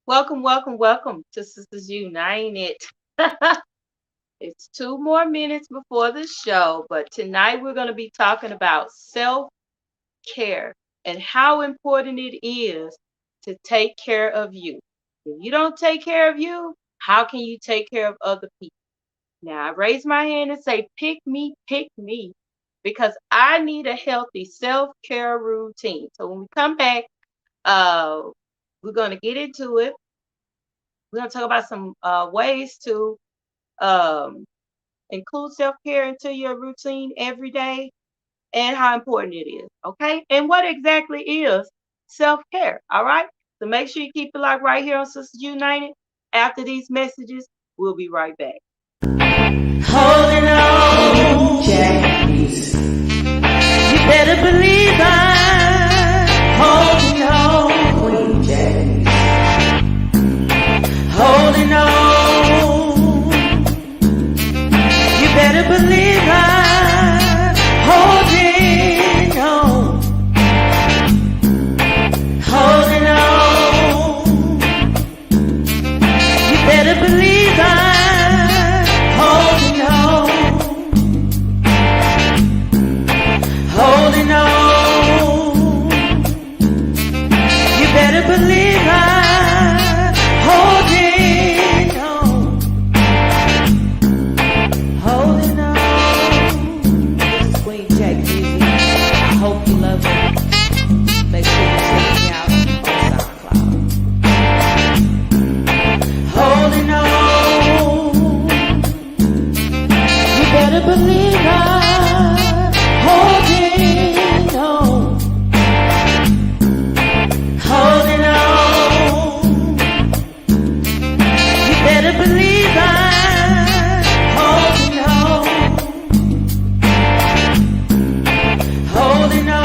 Welcome, welcome, welcome to Sistas United. It's 2 more minutes before the show, but tonight we're going to be talking about self care and how important it is to take care of you. If you don't take care of you, how can you take care of other people? Now, I raise my hand and say, pick me, because I need a healthy self care routine. So when we come back, uh, we're going to get into it. We're going to talk about some ways to um, include self care into your routine every day and how important it is. Okay. And what exactly is self care? All right. So make sure you keep it locked right here on Sisters United. After these messages, we'll be right back. Holding on, Jackies. You better believe I'm holding on, Queen Jackies. Holding on. You better believe I'm holding on. Holding on. You better believe I'm holding on. Holding on. You better believe I'm holding on. Holding on. This is Queen Jack Music. I hope you love it. Make sure you check me out on SoundCloud. Holding on. You better believe I'm holding on. Holding on. You better believe I'm holding on. Holding on.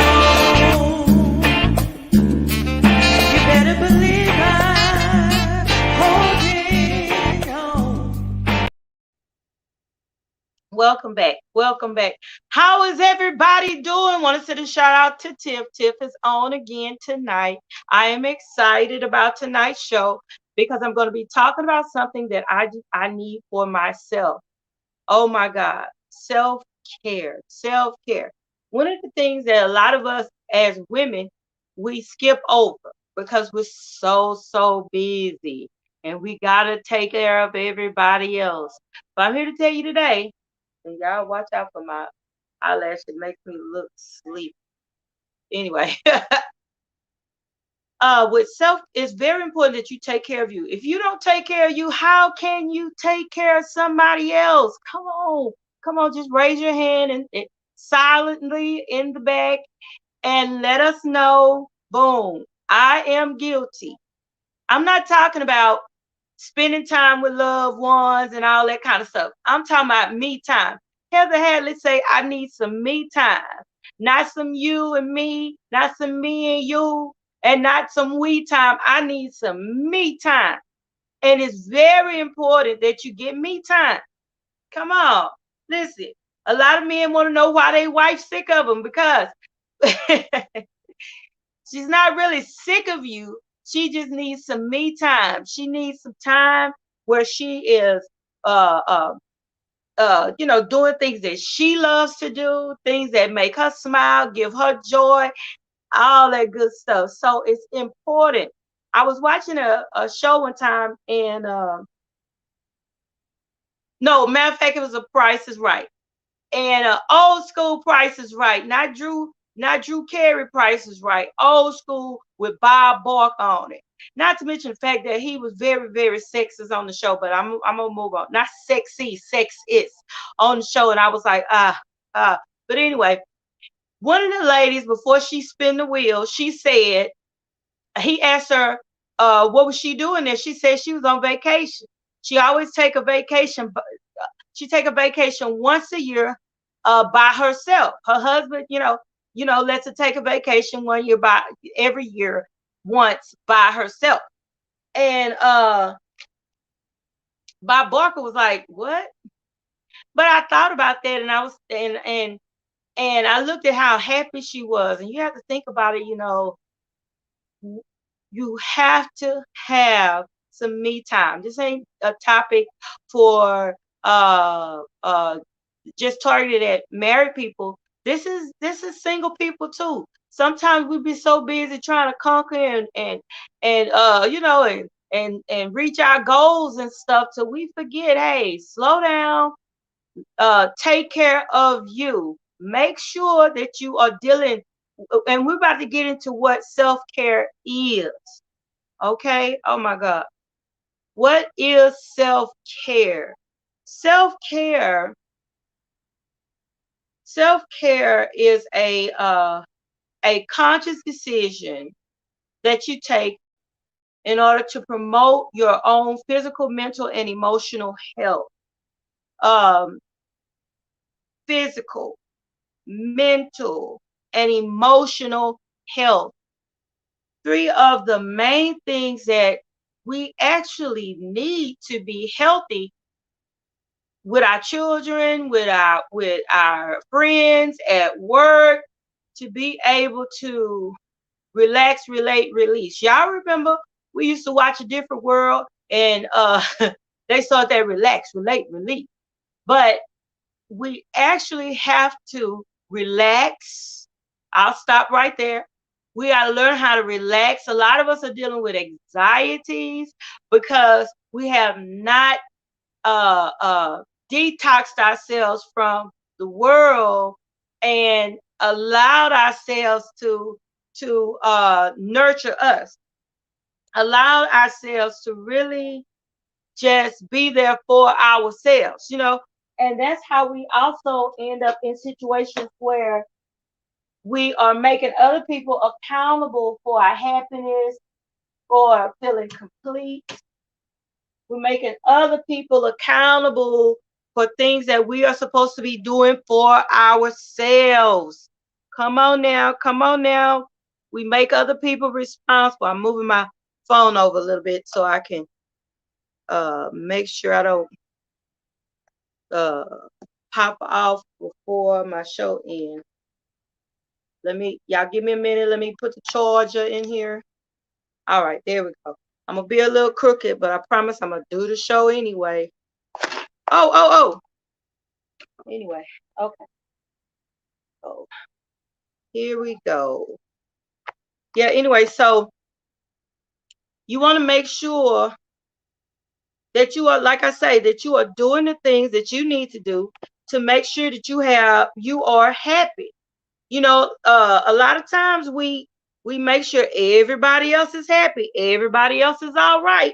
You better believe I'm holding on. Welcome back. Welcome back. How is everybody doing? Want to send a shout out to Tiff. Tiff is on again tonight. I am excited about tonight's show because I'm going to be talking about something that I need for myself. Oh my God. Self care. Self care. One of the things that a lot of us as women, we skip over because we're so busy and we got to take care of everybody else. But I'm here to tell you today, and y'all watch out for my eyelash. It makes me look sleepy. Anyway, with self, it's very important that you take care of you. If you don't take care of you, how can you take care of somebody else? Come on, just raise your hand and silently in the back and let us know. Boom, I am guilty. I'm not talking about spending time with loved ones and all that kind of stuff. I'm talking about me time. Heather Hadley say I need some me time, not some you and me, not some me and you, and not some we time. I need some me time, and it's very important that you get me time. Come on, listen. A lot of men want to know why they wife sick of them because she's not really sick of you. She just needs some me time. She needs some time where she is uh uh doing things that she loves to do, things that make her smile, give her joy, all that good stuff. So it's important. I was watching a show one time and no, matter of fact, it was a Price is Right. And old school Price is Right, not Drew Carey Price is Right, old school with Bob Barker on it. Not to mention the fact that he was very sexist on the show, but I'm gonna move on. Not sexy, sexist on the show, and I was like ah. But anyway, one of the ladies before she spin the wheel, she said he asked her what was she doing there. She said she was on vacation. She always take a vacation, she take a vacation once a year by herself. Her husband, lets her take a vacation 1 year by every year once by herself. And Bob Barker was like, "What?" But I thought about that, and I was and I looked at how happy she was, and you have to think about it. You have to have some me time. This ain't a topic for just targeted at married people. This is single people too. Sometimes we be so busy trying to conquer and reach our goals and stuff till we forget, hey, slow down, take care of you. Make sure that you are dealing, and we're about to get into what self-care is. Okay? Oh my God. What is self-care? Self-care, self-care is a conscious decision that you take in order to promote your own physical, mental, and emotional health. Um, Physical, mental, and emotional health. Three of the main things that we actually need to be healthy with our children, with our friends at work, to be able to relax, relate, release. Y'all remember we used to watch A Different World, and they saw that relax, relate, release. But we actually have to relax. I'll stop right there. We got to learn how to relax. A lot of us are dealing with anxieties because we have not uh, uh, detoxed ourselves from the world and allowed ourselves to nurture us, allowed ourselves to really just be there for ourselves, and that's how we also end up in situations where we are making other people accountable for our happiness or feeling complete. We're making other people accountable for things that we are supposed to be doing for ourselves. Come on now, come on now. We make other people responsible. I'm moving my phone over a little bit so I can make sure I don't uh, pop off before my show ends. Y'all give me a minute. Let me put the charger in here. All right, there we go. I'm gonna be a little crooked, but I promise I'm gonna do the show anyway. Oh. Anyway, okay. So here we go. Yeah, anyway, so you want to make sure that you are, like I say, that you are doing the things that you need to do to make sure that you are happy. A lot of times we make sure everybody else is happy, everybody else is all right,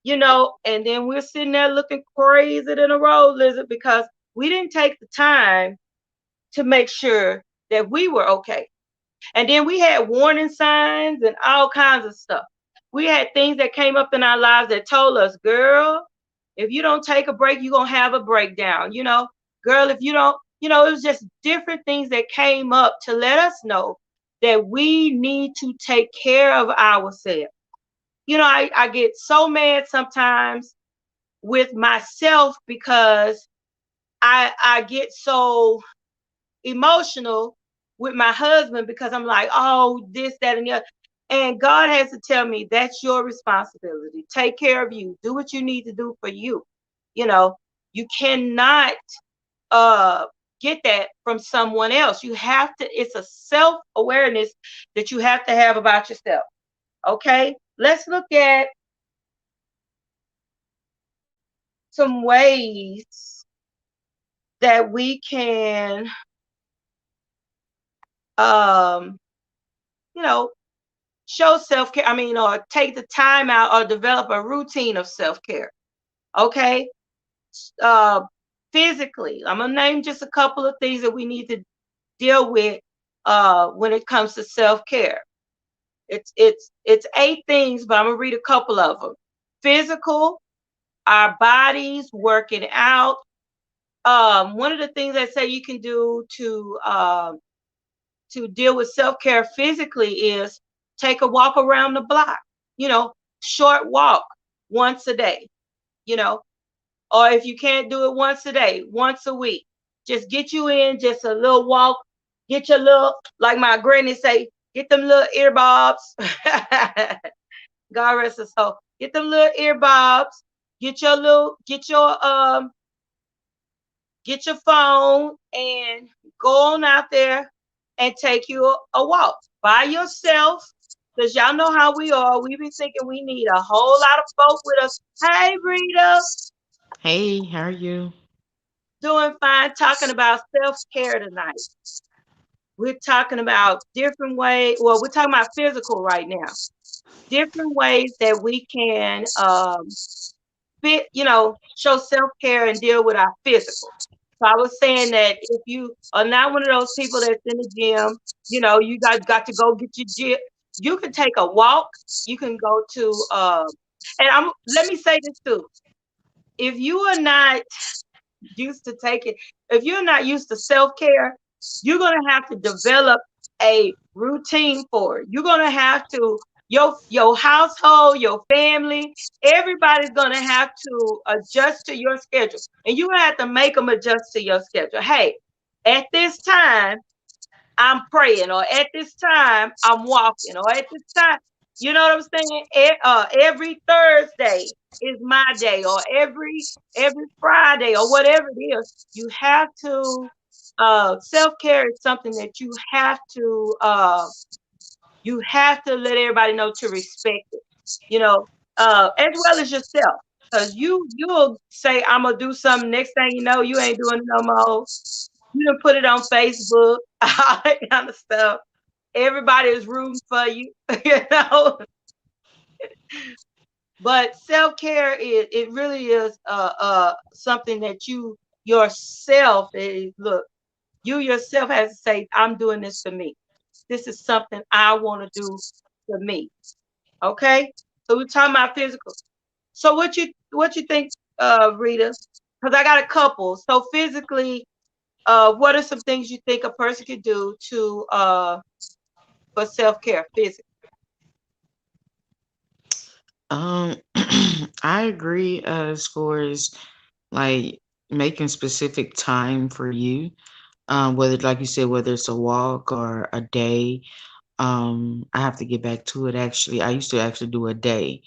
and then we're sitting there looking crazy than a road lizard because we didn't take the time to make sure that we were okay. And then we had warning signs and all kinds of stuff. We had things that came up in our lives that told us, girl, if you don't take a break, you're going to have a breakdown. Girl, if you don't, it was just different things that came up to let us know that we need to take care of ourselves. I get so mad sometimes with myself because I get so emotional with my husband because I'm like, oh, this, that, and the other. And God has to tell me that's your responsibility. Take care of you. Do what you need to do for you. You cannot uh get that from someone else. You have to, it's a self-awareness that you have to have about yourself. Okay? Let's look at some ways that we can um you know show self-care. I mean, or take the time out or develop a routine of self-care. Okay? uh Physically, I'm gonna name just a couple of things that we need to deal with when it comes to self-care. It's 8 things, but I'm gonna read a couple of them. Physical, our bodies, working out. One of the things I say you can do to deal with self-care physically is take a walk around the block, you know, short walk once a day, you know, or if you can't do it once a day, once a week, just get you in just a little walk, get your little, like my granny say, get them little earbobs. God rest his soul. Get them little earbobs. Get your get your phone and go on out there and take you a walk by yourself. Cause y'all know how we are. We be thinking we need a whole lot of folk with us. Hey, Rita, Hey, how are you? doing fine. Talking about self care tonight. We're talking about different ways. Well, we're talking about physical right now. Different ways that we can show self care and deal with our physical. So I was saying that if you are not one of those people that's in the gym, you got to go get your gym. You can take a walk. You can go to and I'm let me say this too. If you are not used to taking, if you're not used to self care, you're gonna have to develop a routine for it. You're gonna have to your household, your family, everybody's gonna have to adjust to your schedule, and you have to make them adjust to your schedule. Hey, at this time I'm praying, or at this time I'm walking, or at this time, you know what I'm saying? Every Thursday is my day, or every Friday, or whatever it is. You have to self care is something that you have to let everybody know to respect it, you know, as well as yourself. Because you'll say I'm gonna do something, next thing you know, you ain't doing it no more. You done put it on Facebook, all that kind of stuff. Everybody is rooting for you, you know. But self care is it really is something that you yourself look, you yourself has to say, I'm doing this for me. This is something I want to do for me. Okay? So we're talking about physical. So what you think, Rita? Because I got a couple. So physically, what are some things you think a person could do to for self care physically? I agree as far as like making specific time for you. Whether like you said, whether it's a walk or a day. I have to get back to it actually. I used to actually do a day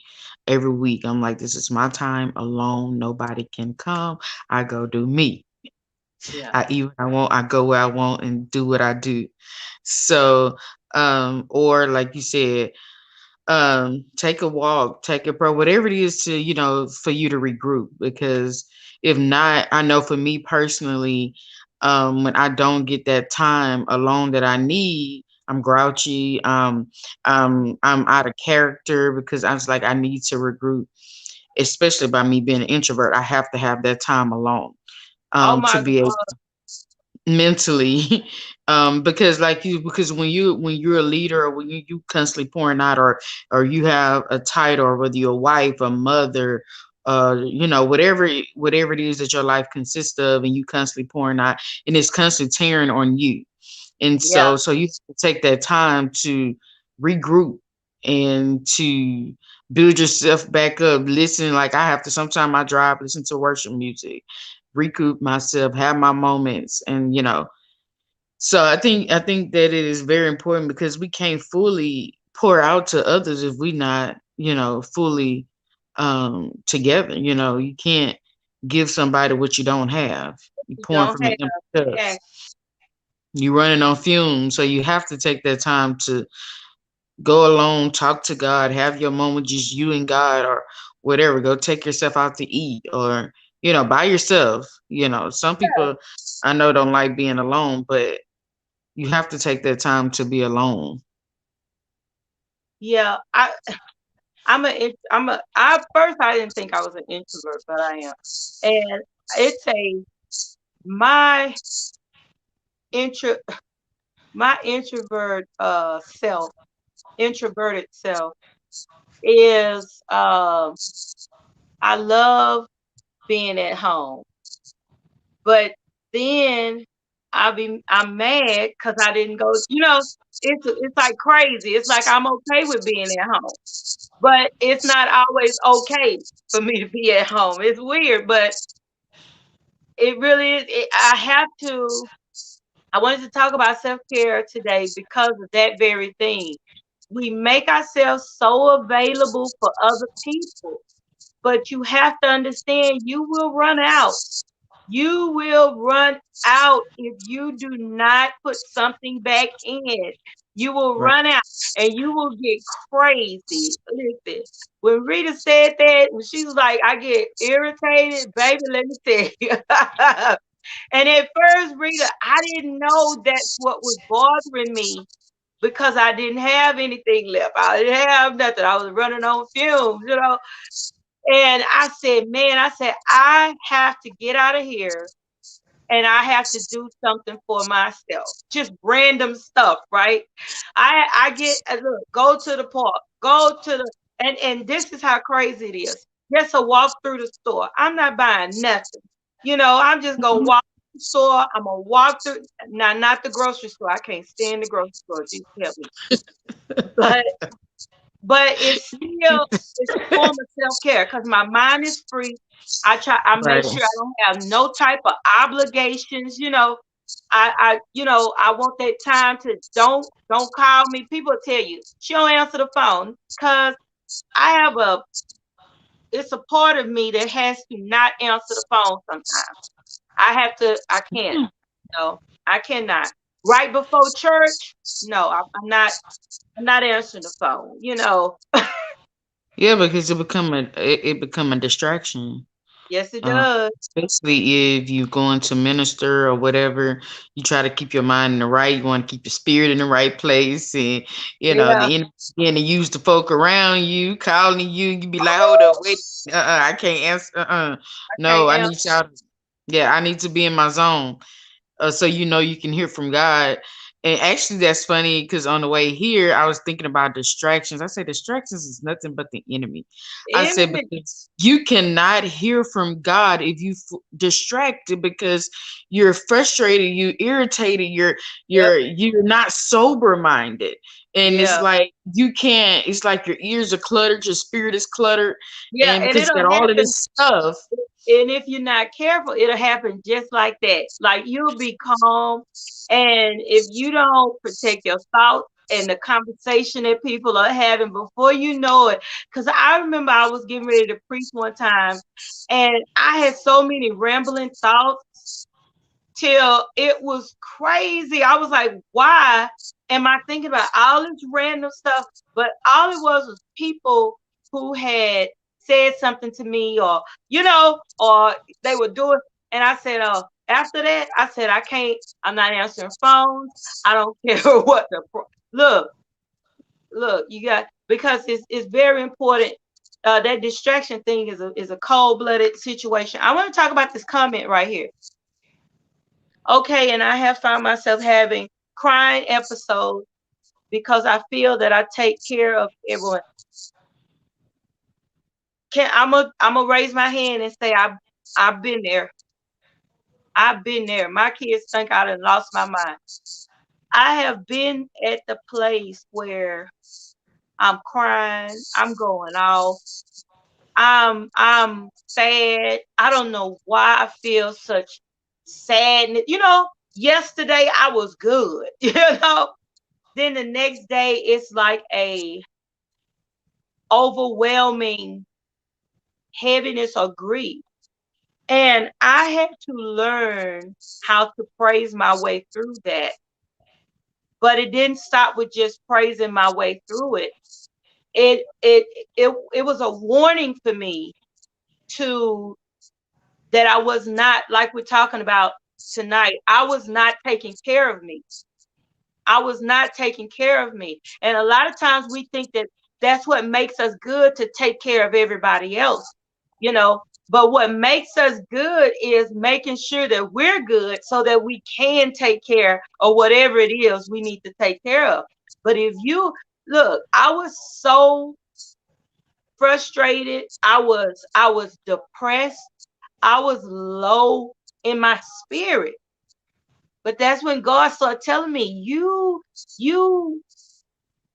every week. I'm like, this is my time alone. Nobody can come. I go do me. Yeah. I eat what I want, I go where I want and do what I do. So or like you said, take a walk, take a pro, whatever it is to, for you to regroup. Because if not, I know for me personally, when I don't get that time alone that I need, I'm grouchy. I'm out of character because I was like, I need to regroup, especially by me being an introvert. I have to have that time alone Oh to my be able God. mentally. Because like you, because when you're a leader, or when you constantly pouring out, or you have a title, or whether you're a wife, a mother, whatever it is that your life consists of, and you constantly pouring out, and it's constantly tearing on you. And Yeah. so you have to take that time to regroup and to build yourself back up. Listen, like I have to, sometimes I drive, listen to worship music, recoup myself, have my moments. And so I think that it is very important, because we can't fully pour out to others if we not, fully together. You can't give somebody what you don't have. You You pouring don't from have an empty cup. yeah. You running on fumes. So you have to take that time to go alone, talk to God, have your moment just you and God, or whatever. Go take yourself out to eat, or by yourself. Some people I know don't like being alone, but you have to take that time to be alone. Yeah. I first I didn't think I was an introvert, but I am. And it's a my intro my introverted self is I love being at home. But then I'm mad because I didn't go, it's like crazy. It's like I'm okay with being at home, but it's not always okay for me to be at home. It's weird, but it really is. I have to. I wanted to talk about self care today because of that very thing. we make ourselves so available for other people, but you have to understand you will run out. You will run out if you do not put something back in. You will Right. run out and you will get crazy. Listen, when Rita said that, when she was like, I get irritated, baby, let me tell you. And at first, Rita, I didn't know that's what was bothering me because I didn't have anything left. I didn't have nothing. I was running on fumes, you know. And I said, man, I said, I have to get out of here and I have to do something for myself. Just random stuff, right? I get look, go to the park, go to the and this is how crazy it is. Just a walk through the store. I'm not buying nothing. You know, I'm just gonna walk through the store. I'm gonna walk through now, not the grocery store. I can't stand the grocery store. Jesus help me. But it's still it's a form of self-care because my mind is free. I make Right. sure I don't have no type of obligations, you know. I want that time to don't call me. People tell you she don't answer the phone because I have a it's a part of me that has to not answer the phone sometimes. I can't. No, I cannot. Right before church, no, I'm not answering the phone, you know. Yeah, because it become a distraction. Yes, it Um, does. Especially if you going to minister or whatever, you try to keep your mind in the right. You want to keep your spirit in the right place, and Yeah. the enemy begin to use the folk around you, calling you. You be like, hold up, wait, I can't answer. I No, can't I answer. need y'all. Yeah, I need to be in my zone. So you can hear from God. And actually, that's funny because on the way here, I was thinking about distractions. I said distractions is nothing but the enemy. I said Enemy. because you cannot hear from God if you distracted because you're frustrated, you irritated, Yep. you're not sober minded, and it's Yeah. like you can't. It's like your ears are cluttered, your spirit is cluttered, Yeah. and And because you it'll got all of happen. this stuff. And if you're not careful, it'll happen just like that. Like you'll be calm. And if you don't protect your thoughts and the conversation that people are having before you know it, because I remember I was getting ready to preach one time and I had so many rambling thoughts till it was crazy. I was like, why am I thinking about all this random stuff? But all it was people who had said something to me or, or they were doing. And I said, after that, I said, I can't, I'm not answering phones. I don't care what look, you got, because it's very important. That distraction thing is a cold-blooded situation. I want to talk about this comment right here. Okay, and I have found myself having crying episodes because I feel that I take care of everyone. Can I'm gonna raise my hand and say I've been there. I've been there. My kids think I done lost my mind. I have been at the place where I'm crying, I'm going off, I'm sad. I don't know why I feel such sadness. Yesterday I was good, then the next day it's like a overwhelming heaviness or grief. And I had to learn how to praise my way through that. But it didn't stop with just praising my way through it. It was a warning for me to that I was not, like we're talking about tonight, I was not taking care of me. I was not taking care of me. And a lot of times we think that that's what makes us good to take care of everybody else, you know. But what makes us good is making sure that we're good so that we can take care of whatever it is we need to take care of. But if you look, I was so frustrated, I was depressed, I was low in my spirit. But that's when God started telling me, you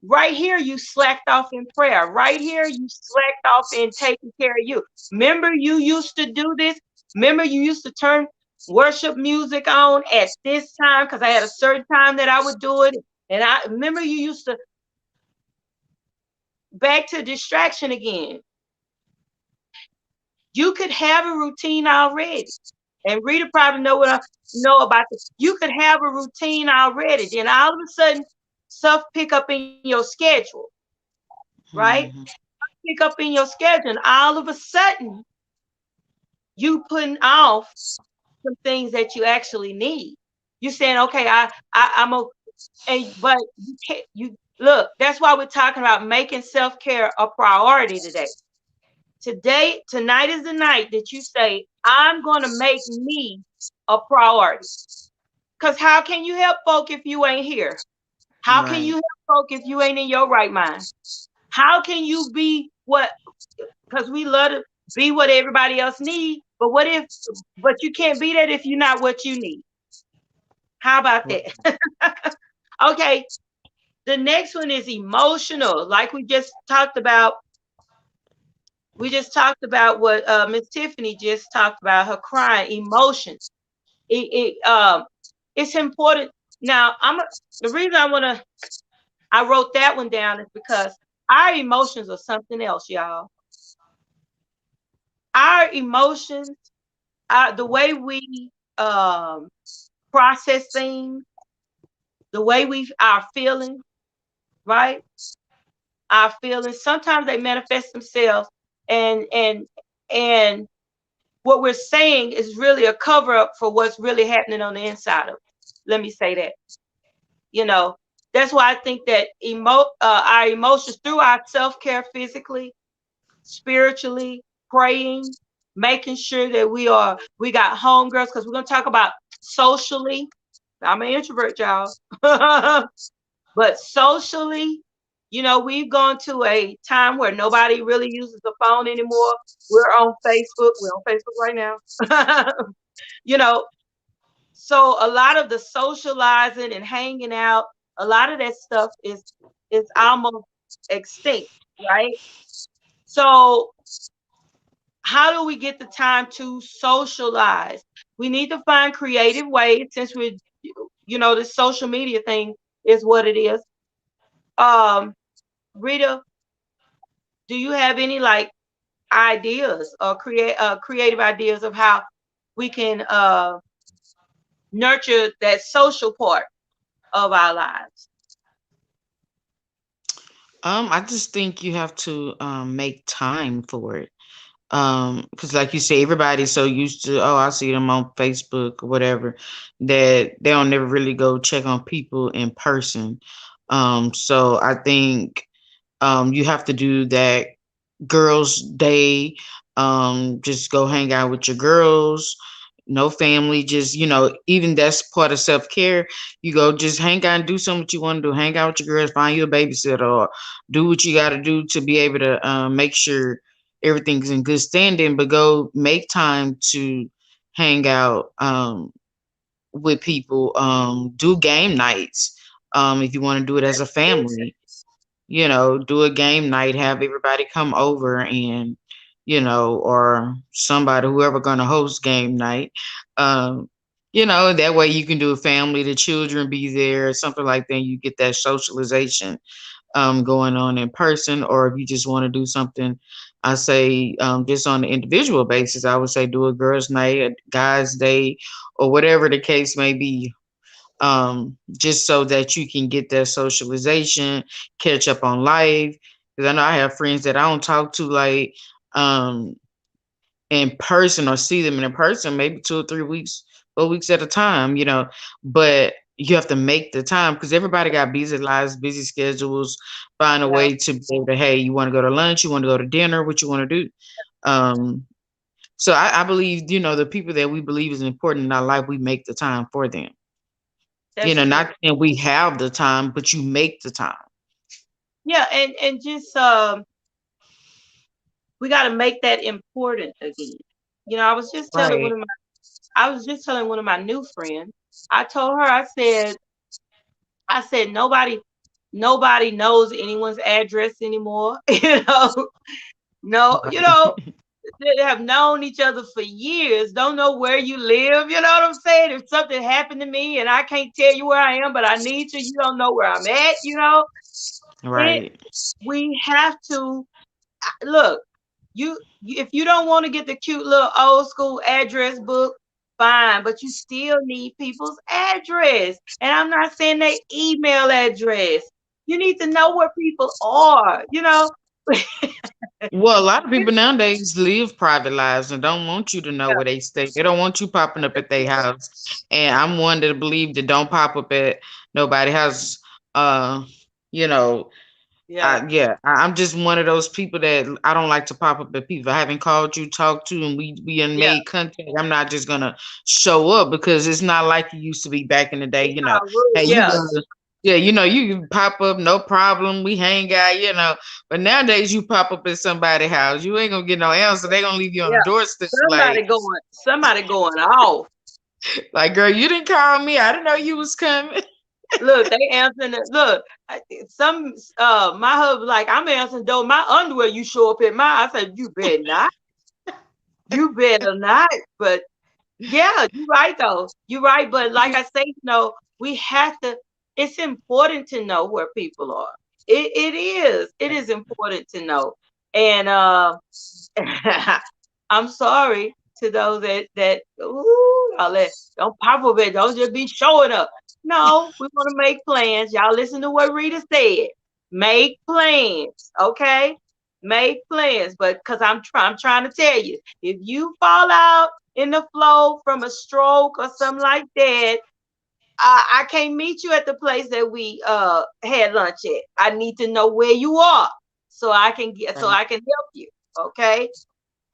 right here, you slacked off in prayer. Right here, you slacked off in taking care of you. Remember, you used to do this. Remember, you used to turn worship music on at this time because I had a certain time that I would do it. And I remember you used to. back to distraction again. You could have a routine already. And Rita probably know what I know about it. You could have a routine already. Then all of a sudden, stuff pick up in your schedule, right? Mhm. Pick up in your schedule, and all of a sudden, you putting off some things that you actually need. You saying, okay, I'm a, and but you can't. You look. That's why we're talking about making self care a priority today. Today, tonight is the night that you say, I'm going to make me a priority. Because how can you help folk if you ain't here? How can you Right. help folk if you ain't in your right mind? How can you be what? Because we love to be what everybody else needs. But what if, but you can't be that if you're not what you need? How about that? Okay. The next one is emotional. Like we just talked about, we just talked about what Miss Tiffany just talked about, her crying emotions. It it's important. Now the reason I wrote that one down is because our emotions are something else, y'all. Our emotions, the way we um process things, the way we our feelings, right? Our feelings sometimes they manifest themselves, and and what we're saying is really a cover up for what's really happening on the inside of us. Let me say that. You know, that's why I think that our emotions through our self care physically, spiritually, praying, making sure that we got homegirls because we're gonna talk about socially. I'm an introvert, y'all. But socially, we've gone to a time where nobody really uses the phone anymore. We're on Facebook. We're on Facebook right now. you know, so a lot of the socializing and hanging out, a lot of that stuff is almost extinct, right? So how do we get the time to socialize? We need to find creative ways since the social media thing is what it is. Um, Rita, do you have any like ideas or creative ideas of how we can nurture that social part of our lives? I just think you have to make time for it. Because like you say, everybody's so used to, oh, I see them on Facebook or whatever, that they don't never really go check on people in person. So I think you have to do that girls' day. Just go hang out with your girls. No family, just even that's part of self care. You go just hang out and do something what you want to do. Hang out with your girls, find you a babysitter, or do what you got to do to be able to make sure everything's in good standing. But go make time to hang out with people. Do game nights if you want to do it as a family. Do a game night, have everybody come over and, or somebody, whoever gonna host game night. Um, that way you can do a family, the children be there, something like that. You get that socialization going on in person, or if you just want to do something, I say just on an individual basis, I would say do a girls' night, a guys' day, or whatever the case may be, just so that you can get that socialization, catch up on life. Because I know I have friends that I don't talk to like um, in person or see them in person maybe 2 or 3 weeks, 4 weeks at a time, but you have to make the time because everybody got busy lives, busy schedules, find a Yeah, way to be able to, hey, you want to go to lunch, you want to go to dinner, what you want to do. Um, so I believe, the people that we believe is important in our life, we make the time for them. that's true. Not saying we have the time, but you make the time. Yeah, and just we got to make that important again. Right. I was just telling one of my new friends. I told her, I said nobody knows anyone's address anymore. No, they have known each other for years, don't know where you live. You know what I'm saying? If something happened to me and I can't tell you where I am, but I need you, you don't know where I'm at. It Right. we have to look. If you don't want to get the cute little old school address book, fine, but you still need people's address. And I'm not saying their email address. You need to know where people are, you know? Well, a lot of people nowadays live private lives and don't want you to know Yeah, where they stay. They don't want you popping up at their house. And I'm one that believe that don't pop up at nobody house. Uh, you know, yeah, yeah, I'm just one of those people that I don't like to pop up at people I haven't called you, talked to, and we done yeah. made contact. I'm not just gonna show up because it's not like it used to be back in the day. It's not rude. Hey, Yeah, yeah, you can pop up, no problem. We hang out. But nowadays you pop up at somebody's house, you ain't gonna get no answer. They gonna leave you on the yeah. doorstep Somebody going off. like, girl, you didn't call me. I didn't know you was coming. Look, they answering it. Look, some my husband like I'm answering door. My underwear, you show up at my. I said, you better not. You better not. But yeah, you're right though. You're right. But like I say, we have to. It's important to know where people are. It is. It is important to know. And I'm sorry to those that y'all don't pop up it. Don't just be showing up. No, we want to make plans. Y'all listen to what Rita said. Make plans, okay? Make plans. But because I'm trying to tell you, if you fall out in the flow from a stroke or something like that, I can't meet you at the place that we had lunch at. I need to know where you are so Right. I can help you. Okay,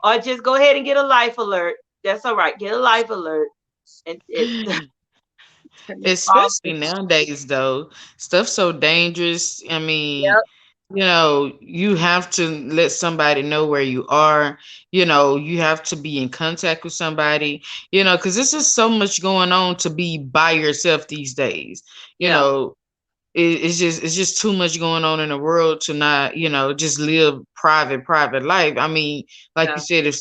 or just go ahead and get a life alert. That's all right. Get a life alert and call Especially nowadays, though, stuff's so dangerous. I mean, Yep, you have to let somebody know where you are. You have to be in contact with somebody, because there's just so much going on to be by yourself these days. You yeah, know, it's just too much going on in the world to not, just live private life. I mean, like you yeah, said, if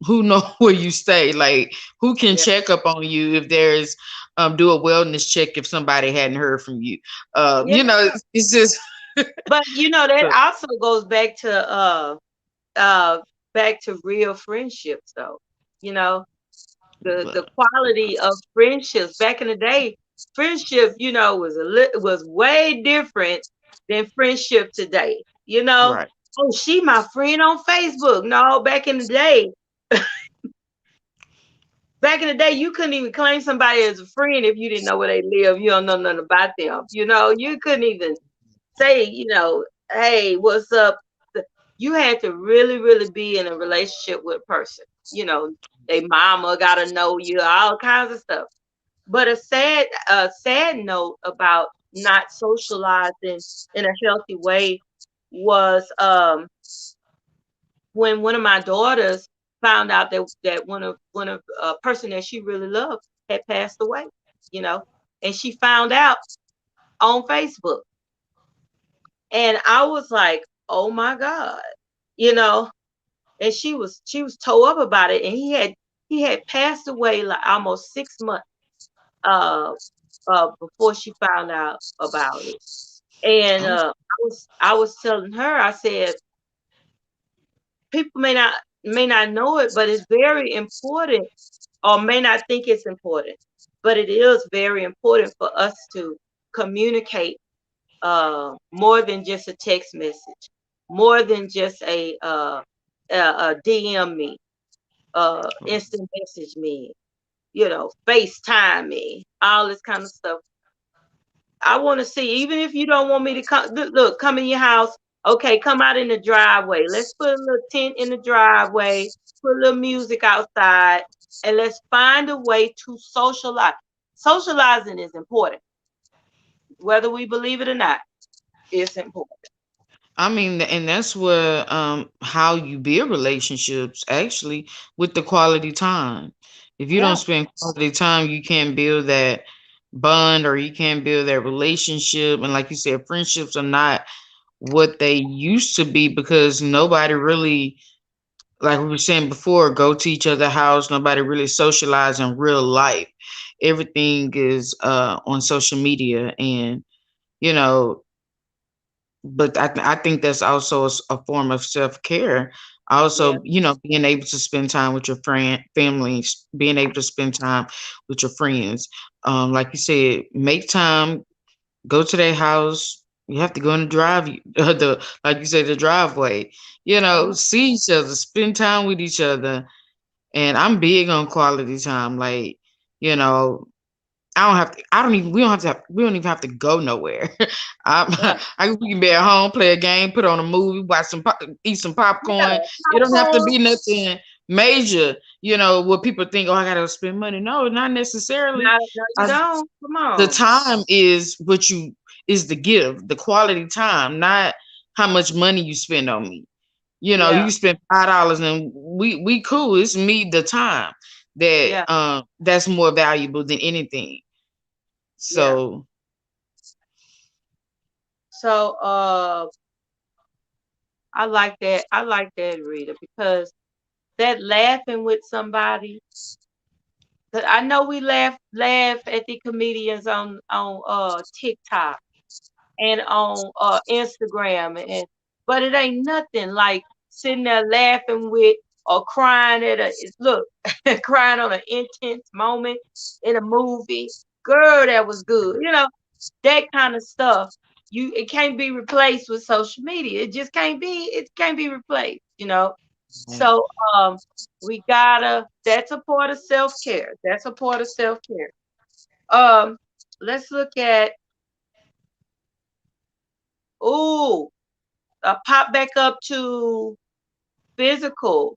who know where you stay, like who can yeah, check up on you if there's do a wellness check if somebody hadn't heard from you. yeah. It's just But that also goes uh back to real friendships though. You know, the quality of friendships back in the day, friendship, was way different than friendship today. right. Oh, she my friend on Facebook. No, back in the day, you couldn't even claim somebody as a friend if you didn't know where they live. You don't know nothing about them. You couldn't even say, hey, what's up? You had to really, really be in a relationship with a person. They mama gotta know you, all kinds of stuff. But a sad note about not socializing in a healthy way was when one of my daughters found out that one of a person that she really loved had passed away, you know, and she found out on Facebook, and I was like, oh my God, you know, and she was tore up about it, and he had passed away like almost 6 months uh before she found out about it. And I'm I was telling her, I said, people may not know it, but it's very important, or may not think it's important, but it is very important for us to communicate more than just a text message, more than just a DM me, instant message me, FaceTime me, all this kind of stuff. I want to see, even if you don't want me to come, look, come in your house. Okay, come out in the driveway. Let's put a little tent in the driveway, put a little music outside, and let's find a way to socialize. Socializing is important, whether we believe it or not. It's important. I mean, and that's where how you build relationships actually with the quality time. If you don't Yeah, spend quality time, you can't build that bond or you can't build that relationship. And like you said, friendships are not what they used to be because nobody really, like we were saying before, go to each other's house. Nobody really socialize in real life. Everything is on social media, and you know, but I think that's also a form of self-care. Yeah. Also, being able to spend time with your families, being able to spend time with your friends. Like you said, make time, go to their house. You have to go in the drive, the like you said, the driveway. Mhm. See each other, spend time with each other. And I'm big on quality time. Like, you know, I don't have to. I don't even. We don't have to. We don't even have to go nowhere. Right. We can be at home, play a game, put on a movie, watch eat some Yeah. popcorn. It don't have to Popcorn. be nothing major. What people think. Oh, I gotta spend money. No, not necessarily. No, no, you I, don't. Come the on. time is the gift, the quality time, not how much money you spend on me. Yeah. You spend $5 and we cool. It's me the time Yeah. that's more valuable than anything. Yeah. So So I like that. I like that, Rita, because that laughing with somebody. 'Cause I know we laugh at the comedians on TikTok and on Instagram, and but it ain't nothing like sitting there laughing with or crying at look crying on an intense moment in a movie. Girl, that was good. That kind of stuff. It can't be replaced with social media. It just can't be. It can't be replaced. right, So we gotta. That's a part of self care. That's a part of self care. Um, let's look at. Ooh, pop back up to physical.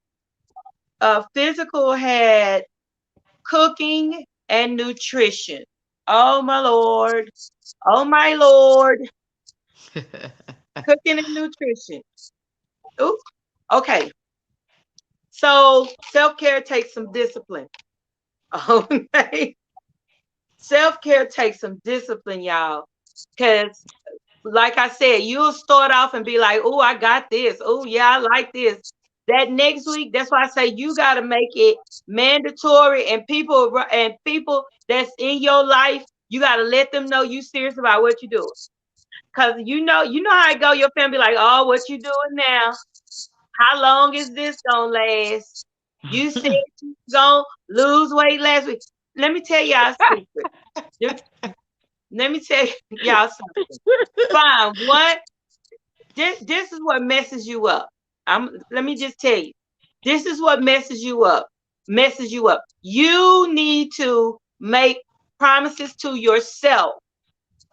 Physical had cooking and nutrition. Oh my lord. Oh my lord. Cooking and nutrition. Ooh. Okay. So self care takes some discipline. Okay. Self care takes some discipline, y'all. Because, like I said, you'll start off and be like, oh, I got this. Oh, yeah, I like this. That next week, that's why I say you got to make it mandatory, and people that's in your life, you got to let them know you serious about what you do. Because you know how it go. Your family like, oh, what you doing now? How long is this gonna last? You said you gonna lose weight last week. Let me tell y'all a secret. Let let me tell y'all something. Fine. What? This is what messes you up. Let me just tell you. This is what messes you up. Messes you up. You need to make promises to yourself,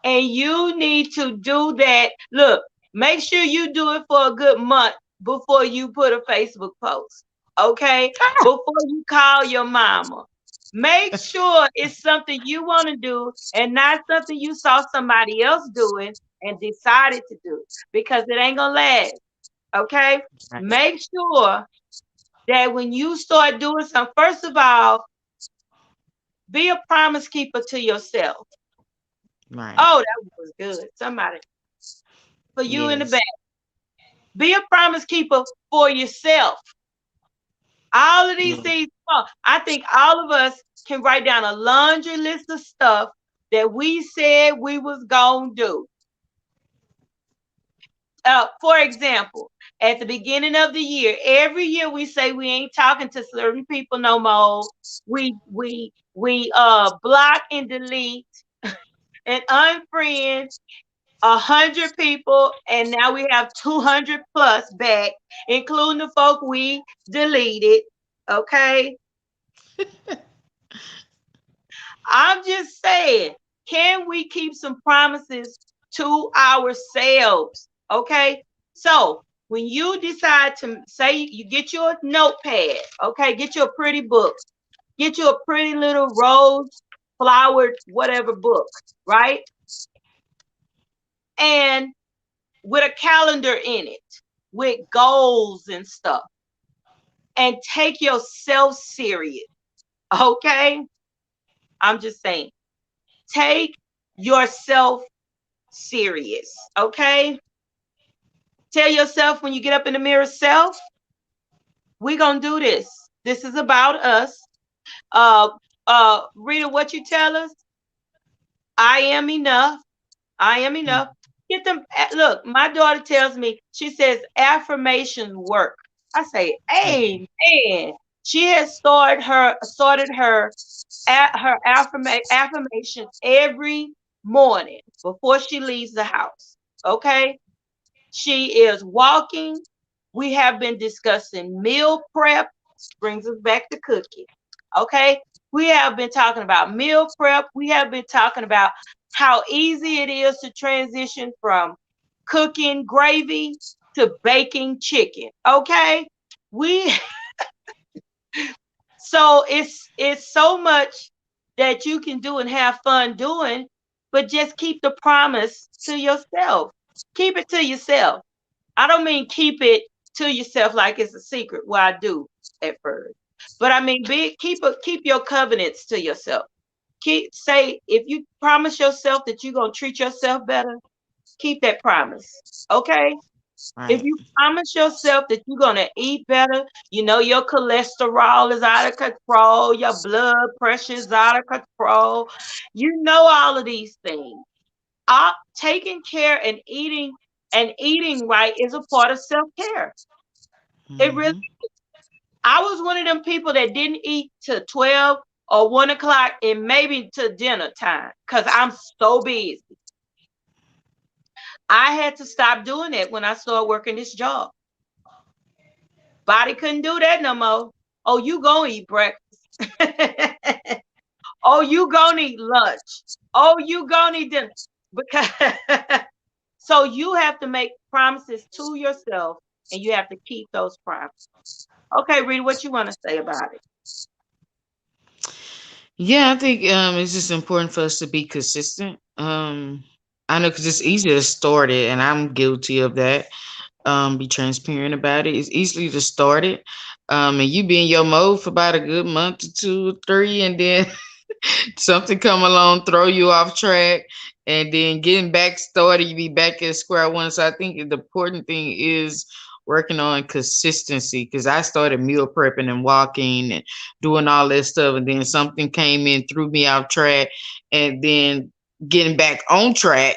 and you need to do that. Look, make sure you do it for a good month before you put a Facebook post. Okay? Before you call your mama. Make sure it's something you want to do and not something you saw somebody else doing and decided to do, because it ain't gonna last. Okay? right, Make sure that when you start doing something, first of all, be a promise keeper to yourself. right. Oh, that was good. Somebody for you in the back. Yes, Be a promise keeper for yourself. All of these yeah. things. I think all of us can write down a laundry list of stuff that we said we was gonna do. For example, at the beginning of the year, every year we say we ain't talking to certain people no more. We block and delete and unfriend 100 people, and now we have 200 plus back, including the folk we deleted. Okay, I'm just saying, can we keep some promises to ourselves? Okay, so when you decide to say you get your notepad, okay, get you a pretty book, get you a pretty little rose flowered whatever book, right? And with a calendar in it with goals and stuff, and take yourself serious. Okay, I'm just saying, take yourself serious. Okay, tell yourself when you get up in the mirror, self, we gonna do this. This is about us. uh Rita, what you tell us? I am enough. I am enough. Get them. Look, my daughter tells me, she says affirmations work. I say, amen. She has started her affirmation every morning before she leaves the house. Okay, she is walking. We have been discussing meal prep, brings us back to cooking. Okay. We have been talking about meal prep. We have been talking about how easy it is to transition from cooking gravy to baking chicken. Okay. We so it's so much that you can do and have fun doing, but just keep the promise to yourself. Keep it to yourself. I don't mean keep it to yourself like it's a secret. Well, I do at first, but I mean keep your covenants to yourself. Keep say if you promise yourself that you're gonna treat yourself better, keep that promise. Okay. If Right. you promise yourself that you're gonna eat better, you know your cholesterol is out of control, your blood pressure is out of control. You know all of these things. Taking care and eating right is a part of self care. It really. Hmm. I was one of them people that didn't eat till 12 or 1 o'clock and maybe to dinner time because I'm so busy. I had to stop doing it when I started working this job. Body couldn't do that no more. Oh, you gonna eat breakfast. Oh, you gonna eat lunch. Oh, you gonna eat dinner. Because so you have to make promises to yourself and you have to keep those promises. Okay, Rita, what you want to say about it? Yeah, I think it's just important for us to be consistent. I know because it's easy to start it, and I'm guilty of that. Be transparent about it. It's easily to start it. And you be in your mode for about a good month or two or three, and then something come along, throw you off track, and then getting back started, you be back at square one. So I think the important thing is working on consistency because I started meal prepping and walking and doing all that stuff, and then something came in, threw me off track, and then getting back on track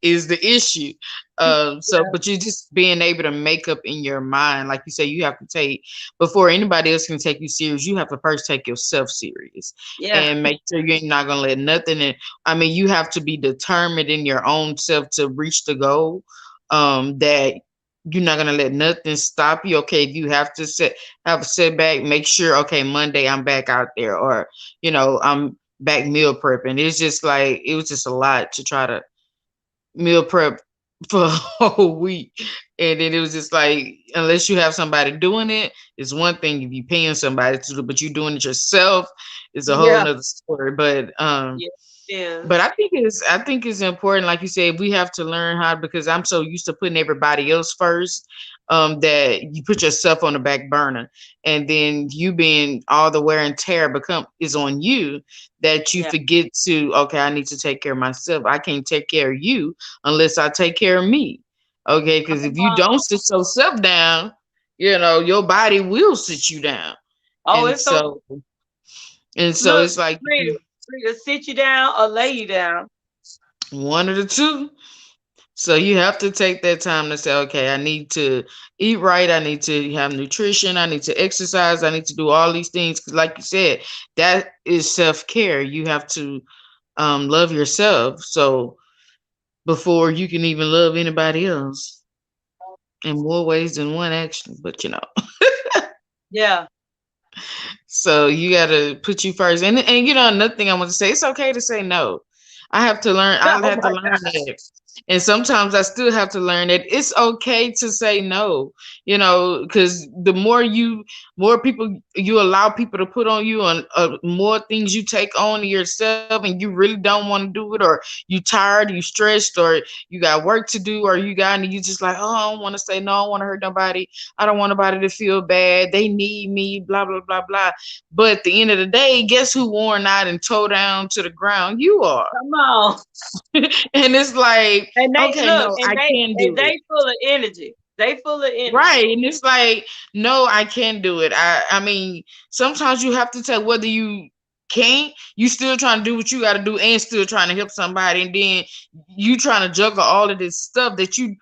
is the issue. So, Yeah, but you just being able to make up in your mind, like you say, you have to take before anybody else can take you serious. You have to first take yourself serious yeah, and make sure you're not gonna let nothing. And I mean, you have to be determined in your own self to reach the goal. That you're not gonna let nothing stop you. Okay, if you have to have a setback, make sure. Okay, Monday I'm back out there, or I'm back meal prepping. It's just like it was just a lot to try to meal prep for a whole week. And then it was just like, unless you have somebody doing it, it's one thing if you paying somebody to do it, but you doing it yourself is a whole yeah, nother story. yeah, it But is. I think it's important, like you said, we have to learn how because I'm so used to putting everybody else first, that you put yourself on the back burner, and then you being all the wear and tear become is on you that you Yeah. forget to okay, I need to take care of myself. I can't take care of you unless I take care of me. Okay, because Come if you don't on. sit yourself down, your body will sit you down, Oh, and it's so so look, it's like Rita, Rita, sit you down or lay you down. one of the two. So you have to take that time to say, okay, I need to eat right. I need to have nutrition. I need to exercise. I need to do all these things. Because, like you said, that is self care. You have to love yourself. So before you can even love anybody else in more ways than one, actually. But. Yeah. So you got to put you first. And another thing I want to say, it's okay to say no. I have to learn. I Oh have to my learn God. that. And sometimes I still have to learn that it's okay to say no. Because the more people you allow people to put on you, and more things you take on yourself, and you really don't want to do it, or you tired, you stressed, or you got work to do, or and you just like, oh, I don't want to say no. I don't want to hurt nobody. I don't want nobody to feel bad. They need me. Blah blah blah blah. But at the end of the day, guess who worn out and toe down to the ground? You are. Come on. And it's like, And they okay, look, no, and I they can and do it. they full of energy. They full of energy. Right. And it's like, no, I can do it. I mean, sometimes you have to tell whether you can't, you still trying to do what you got to do and still trying to help somebody, and then you trying to juggle all of this stuff that you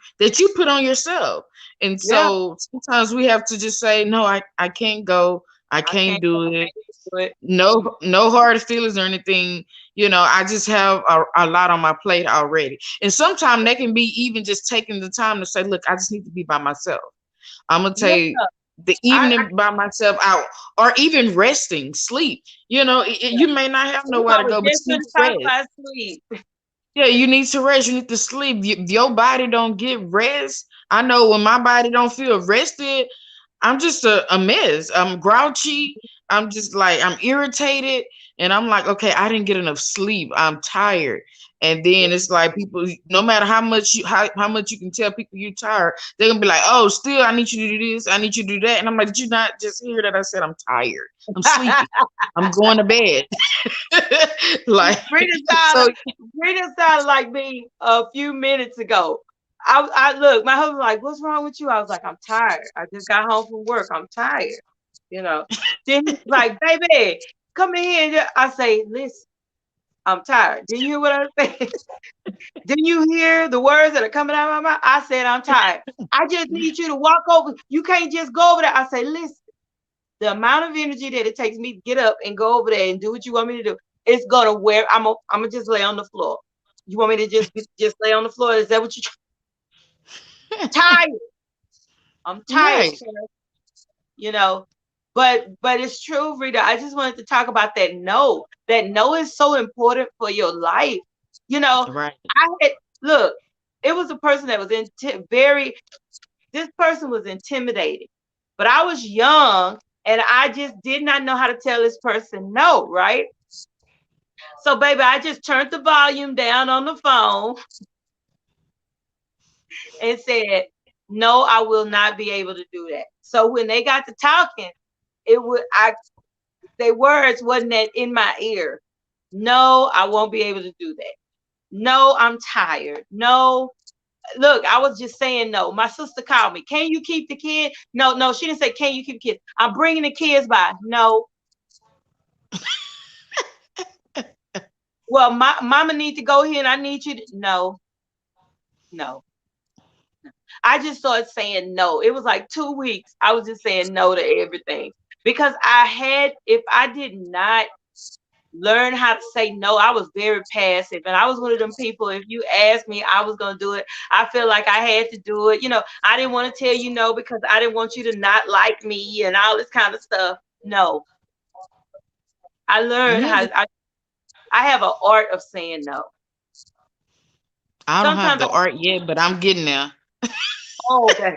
put on yourself. And Yeah, so sometimes we have to just say, no, I can't go, I I can't can't go. do I it. can't do it. No hard feelings or anything. I just have a lot on my plate already. And sometimes that can be even just taking the time to say, look, I just need to be by myself. I'm gonna Yeah, take the I evening by myself out, or even resting, sleep. You may not have ooh, nowhere I to was go, but just you need gonna to talk rest. about sleep. Yeah, you need to rest. You need to sleep. Your body don't get rest. I know when my body don't feel rested, I'm just a mess. I'm grouchy. I'm just like I'm irritated, and I'm like, okay, I didn't get enough sleep. I'm tired. And Yeah. then it's like people, no matter how much you can tell people you tired, they're gonna be like, oh, still I need you to do this, I need you to do that. And I'm like, did you not just hear that I said I'm tired? I'm sleepy. I'm going to bed. Like Rita so sounded, Rita sounded like me a few minutes ago. I look, my husband was like, "What's wrong with you?" I was like, "I'm tired. I just got home from work. I'm tired." You know. Then he's like, "Baby, come in here." I say, "Listen, I'm tired. Didn't you hear what I said? Didn't you hear the words that are coming out of my mouth? I said, I'm tired. I just need you to walk over. You can't just go over there." I say, "Listen, the amount of energy that it takes me to get up and go over there and do what you want me to do, it's gonna wear. I'm gonna just lay on the floor. You want me to just lay on the floor? Is that what you tired? I'm tired, right, sir. You know." But it's true, Rita. I just wanted to talk about that no. That no is so important for your life. You know, right. I had look. It was a person that was very. This person was intimidating, but I was young and I just did not know how to tell this person no, right? So, baby, I just turned the volume down on the phone and said, "No, I will not be able to do that." So when they got to talking, it would I their words wasn't that in my ear. "No, I won't be able to do that. No, I'm tired. No." Look, I was just saying no. My sister called me. "Can you keep the kid?" No, no, she didn't say, "Can you keep the kids?" "I'm bringing the kids by." "No." "Well, my mama need to go here and I need you to." "No, no." I just started saying no. It was like 2 weeks. I was just saying no to everything because if I did not learn how to say no, I was very passive. And I was one of them people, if you asked me, I was going to do it. I feel like I had to do it. I didn't want to tell you no because I didn't want you to not like me and all this kind of stuff. No, I learned Yeah, I have an art of saying no. I don't have Sometimes the art yet, but I'm getting there. oh, okay.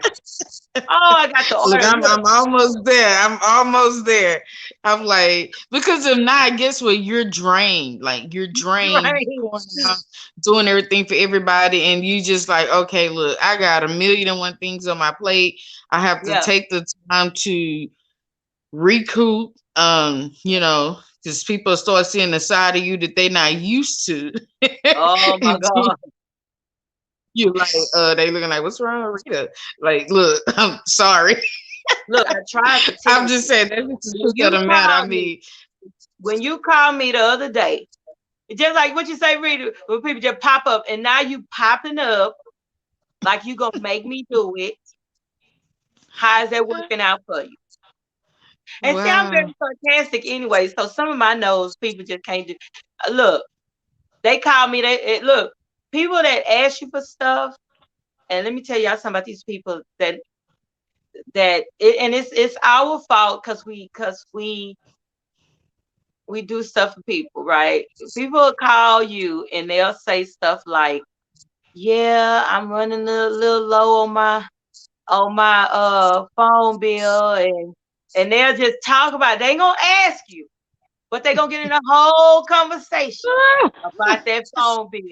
Oh, I got the Look, art. I'm Look, I'm almost there. I'm almost there. I'm like, because if not, guess what? You're drained. Like you're drained. You right. pouring out, doing everything for everybody, and you just like, okay, look, I got a million and one things on my plate. I have to Yeah. take the time to recoup. Because people start seeing the side of you that they're not used to. Oh my And then God. you like, they looking like, what's wrong with Rita? Like, look, I'm sorry. Look, I tried to tell I'm just you. saying that's just the When truth of you the matter. I called me, mean, when you called me the other day, it's just like what you say, Rita, when people just pop up and now you popping up like you gonna make me do it. How is that working out for you? And see, I'm wow. very sarcastic anyway, so some of my no's people just can't do. Look, they call me. Look, people that ask you for stuff, and let me tell y'all something about these people and it's our fault because we do stuff for people, right? People will call you and they'll say stuff like, "Yeah, I'm running a little low on my phone bill," and they'll just talk about it. They ain't gonna ask you, but they gonna get in a whole conversation about that phone bill.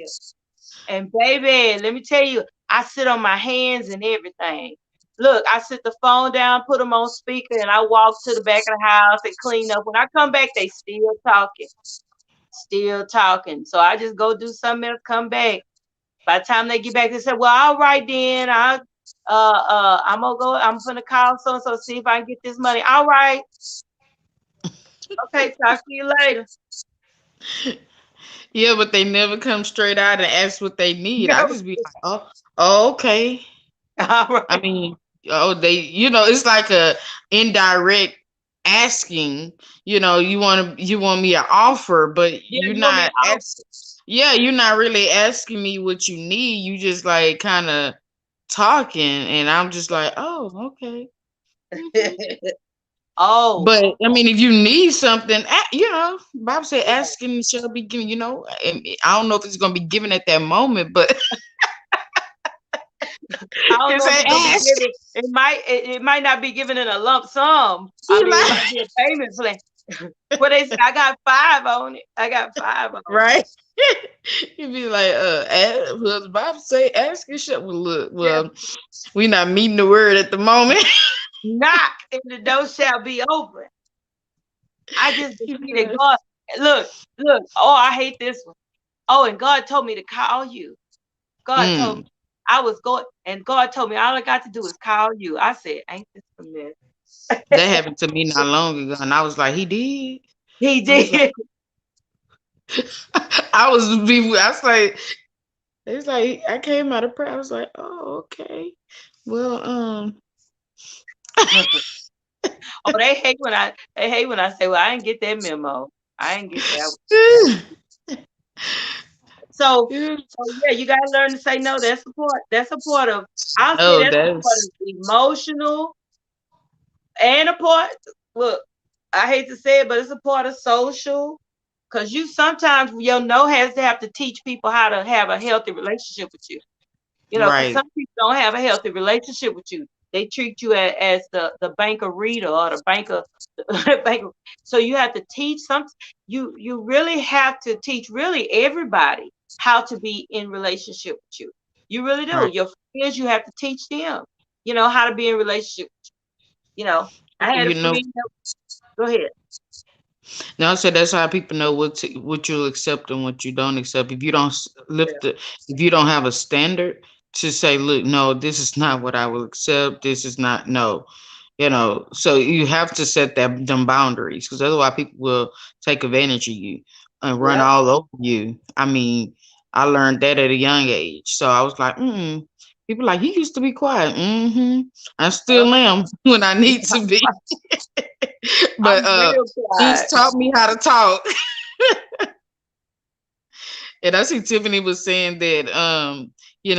And baby, let me tell you, I sit on my hands and everything. Look, I sit the phone down, put them on speaker, and I walk to the back of the house and clean up. When I come back, they still talking, still talking. So I just go do something else, come back. By the time they get back, they say, "Well, all right then. I'm gonna call so and so, see if I can get this money." "All right, okay, talk to you later." Yeah, but they never come straight out and ask what they need. I Never. just be like, oh, okay. All I right. mean, oh, it's like a indirect asking. You want me to offer, but Yeah, you're you want me to not out? asking. Yeah, you're not really asking me what you need. You just like kind of talking, and I'm just like, oh, okay. Hmm. Oh, But I mean, if you need something, Bible said, yeah. asking shall be given. And I don't know if it's gonna be given at that moment, but I don't it know if say it's gonna be ask. given. It might not be given in a lump sum. I Be mean, it might like, be a payment plan. What they say, I got five on it. I got five on it. right? You be like, well, the Bible say, ask and shall. Well, look, Yeah. we not meeting the word at the moment. Knock and the door shall be open. I just You be decree that like, God, look, look. Oh, I hate this one. Oh, and God told me to call you. God told me mm, I was going, and God told me all I got to do is call you. I said, ain't this a mess? that happened to me not long ago, and I was like, he did. He I was like, did. I was like, it's like I came out of prayer. I was like, oh, okay. Well, Oh, they hate when I say, well, I didn't get that memo. I didn't get that one. So yeah. so yeah, you gotta learn to say no. That's support. That's supportive. I'll say Oh, that's that's supportive, emotional and a part. Look, I hate to say it, but it's a part of social. Cause you sometimes your no has to have to teach people how to have a healthy relationship with you. Because right. some people don't have a healthy relationship with you. They treat you as the banker reader or the banker banker. So you have to teach some. You really have to teach really everybody how to be in relationship with you. You really do. Right. Your friends, you have to teach them. How to be in relationship. I had a You know, friend. Go ahead. now I said that's how people know what you'll accept and what you don't accept. If you don't Yeah, if you don't have a standard to say, look, no, this is not what I will accept. This is not no. So you have to set them boundaries because otherwise people will take advantage of you and run yep. all over you. I mean, I learned that at a young age, so I was like, people like he used to be quiet. I Yep. still am when I need to be, but I'm real he's quiet. taught me how to talk. And I see Tiffany was saying that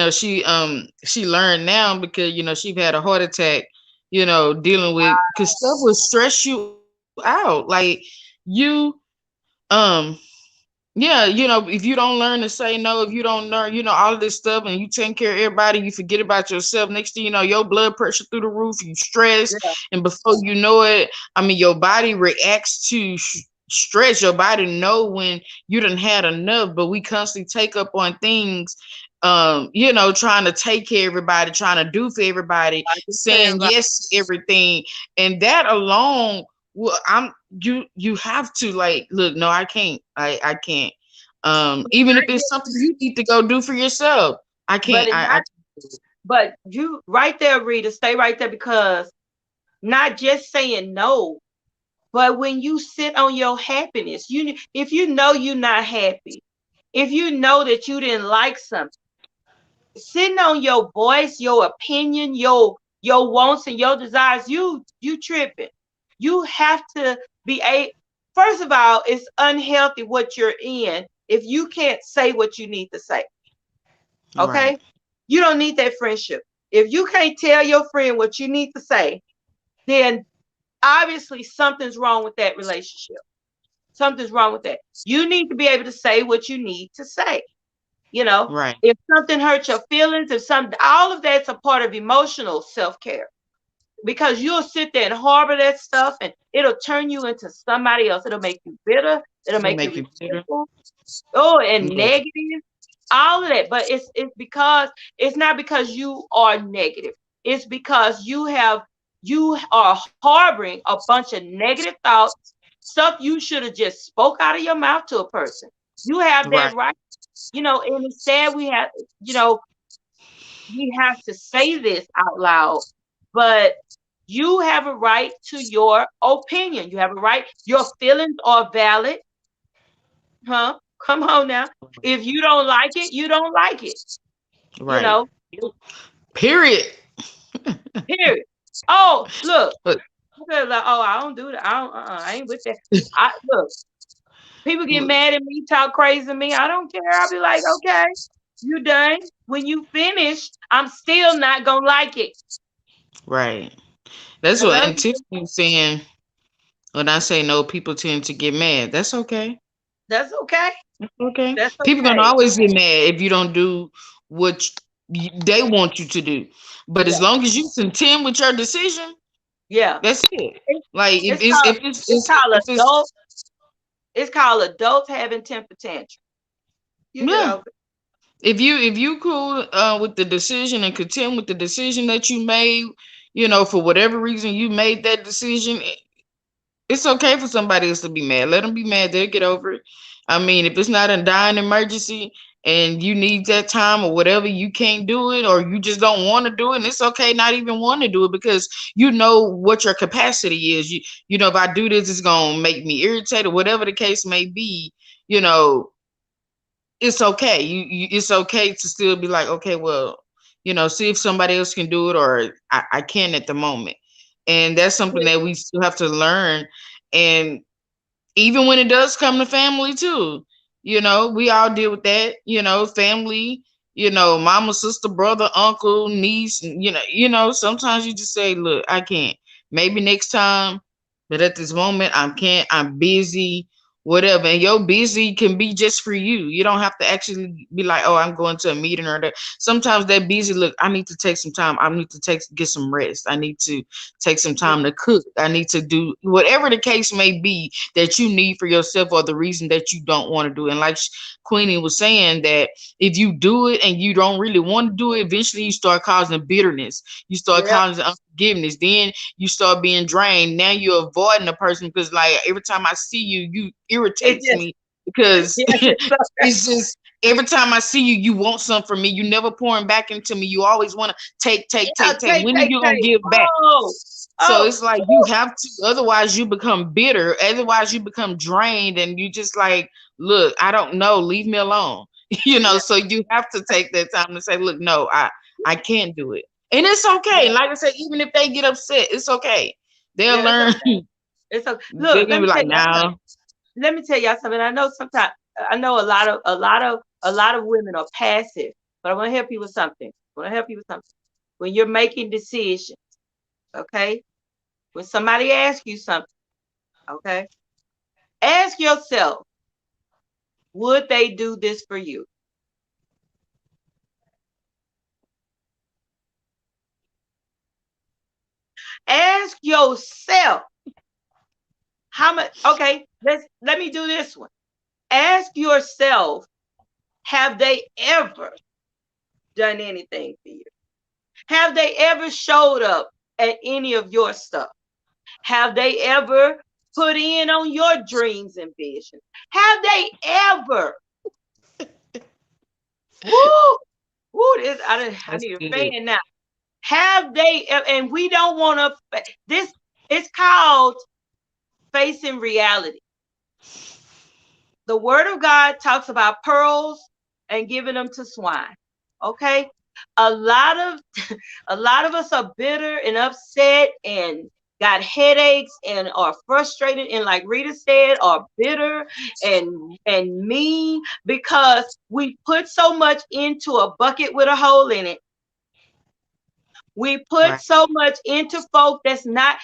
she learned now because she had a heart attack, dealing with because stuff will stress you out. Like you um yeah, if you don't learn to say no, if you don't learn, all of this stuff and you taking care of everybody, you forget about yourself. Next thing you know, your blood pressure through the roof, you stress, Yeah, and before you know it, I mean, your body reacts to stress. Your body know when you done had enough, but we constantly take up on things, trying to take care of everybody, trying to do for everybody, I can tell saying everybody. yes to everything, and that alone well, you have to like look. No, I can't. I can't. Even if it's something you need to go do for yourself, I But can't. it I not. But you right there, Rita. Stay right there because not just saying no, but when you sit on your happiness, if you know you're not happy, if you know that you didn't like something, sitting on your voice, your opinion, your wants and your desires, you tripping. You have to be a first of all, it's unhealthy what you're in if you can't say what you need to say. right, Okay? You don't need that friendship. If you can't tell your friend what you need to say, then obviously something's wrong with that relationship. Something's wrong with that. You need to be able to say what you need to say. You know, right, if something hurts your feelings, if something, all of that's a part of emotional self care because you'll sit there and harbor that stuff and it'll turn you into somebody else. It'll make you bitter. It'll to make you make you better. resentful. Oh, and Yeah, negative, all of that. But it's because it's not because you are negative. It's because you are harboring a bunch of negative thoughts, stuff you should have just spoke out of your mouth to a person. You have that right, right. And instead you know, we have to say this out loud, but you have a right to your opinion. You have a right. Your feelings are valid. Huh? Come on now. If you don't like it, you don't like it. You Right. know, Period. period. Oh, look. But People like, oh, I don't do that. I ain't with that. I look. People get look, mad at me, talk crazy to me. I don't care. I'll be like, okay, you done. When you finish, I'm still not gonna like it. right. That's I what love and you. Tiffany's saying when I say no, people tend to get mad. That's okay. That's okay. Okay. That's People gonna okay. always get mad if you don't do what they want you to do. But as Yeah. long as you contend with your decision, Yeah. that's it. It- Like It's called it's called if it's it's called adults having temper tantrum. You get yeah. over it. If you cool with the decision and contend with the decision that you made, for whatever reason you made that decision, it's okay for somebody else to be mad. Let them be mad. They'll get over it. I mean, if it's not a dying emergency and you need that time or whatever, you can't do it or you just don't want to do it. And it's okay not even want to do it because you know what your capacity is. If I do this, it's gonna make me irritated, whatever the case may be. You know, it's okay. It's okay to still be like, okay, well, see if somebody else can do it or I can at the moment. And that's something that we still have to learn. And even when it does come to family too, we all deal with that, family, mama, sister, brother, uncle, niece, and sometimes you just say, look, I can't. Maybe next time, but at this moment I can't. I'm busy, whatever. And your busy can be just for you. You don't have to actually be like, oh, I'm going to a meeting or that. Sometimes that busy, look, I need to take some time. I need to get some rest. I need to take some Yeah. time to cook. I need to do whatever the case may be that you need for yourself or the reason that you don't want to do it. And like Queenie was saying, that if you do it and you don't really want to do it, eventually you start causing bitterness. You start Yeah. causing unforgiveness. Then you start being drained. Now you're avoiding the person because like every time I see you, you It irritates just me because yeah. So, it's just every time I see you, you want something from me. You never pouring back into me. You always want to take, take, yeah. take, take. When are you gonna Take. give back? Oh. So Oh. it's like you have to, otherwise you become bitter, otherwise you become drained, and you just like, look, I don't know, leave me alone. Yeah. So you have to take that time to say, look, no, I can't do it. And it's okay. Yeah. Like I said, even if they get upset, it's okay. They'll Yeah. It's learn. okay. It's okay. They're Look, gonna be like, nah. let me tell y'all something. I know sometimes I know a lot of women are passive, but I want to help you with something. I want to help you with something. When you're making decisions, okay? When somebody asks you something, okay? Ask yourself, would they do this for you? Ask yourself how much okay, let me do this one. Ask yourself, have they ever done anything for you? Have they ever showed up at any of your stuff? Have they ever put in on your dreams and visions? Have they ever? Woo! Woo! I That's need a good. fan now. Have they? And we don't want to. This it's called facing reality. The Word of God talks about pearls and giving them to swine. Okay, a lot of a lot of us are bitter and upset and got headaches and are frustrated and like Rita said are bitter and mean because we put so much into a bucket with a hole in it. We put Right. so much into folk that's not.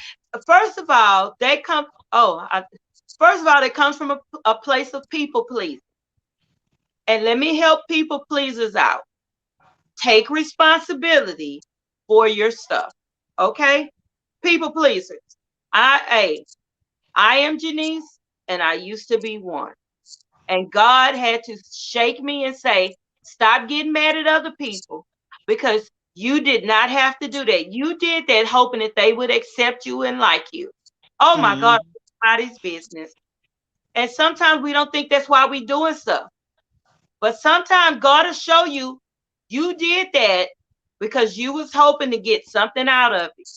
First of all, they come. Oh, first of all, it comes from a place of people pleasing. And let me help people pleasers out. Take responsibility for your stuff. Okay? People pleasers. Hey, I am Janice, and I used to be one. And God had to shake me and say, stop getting mad at other people because you did not have to do that. You did that hoping that they would accept you and like you. Oh my God, Mm-hmm. nobody's business. And sometimes we don't think that's why we doing stuff. But sometimes God will show you you did that because you was hoping to get something out of it.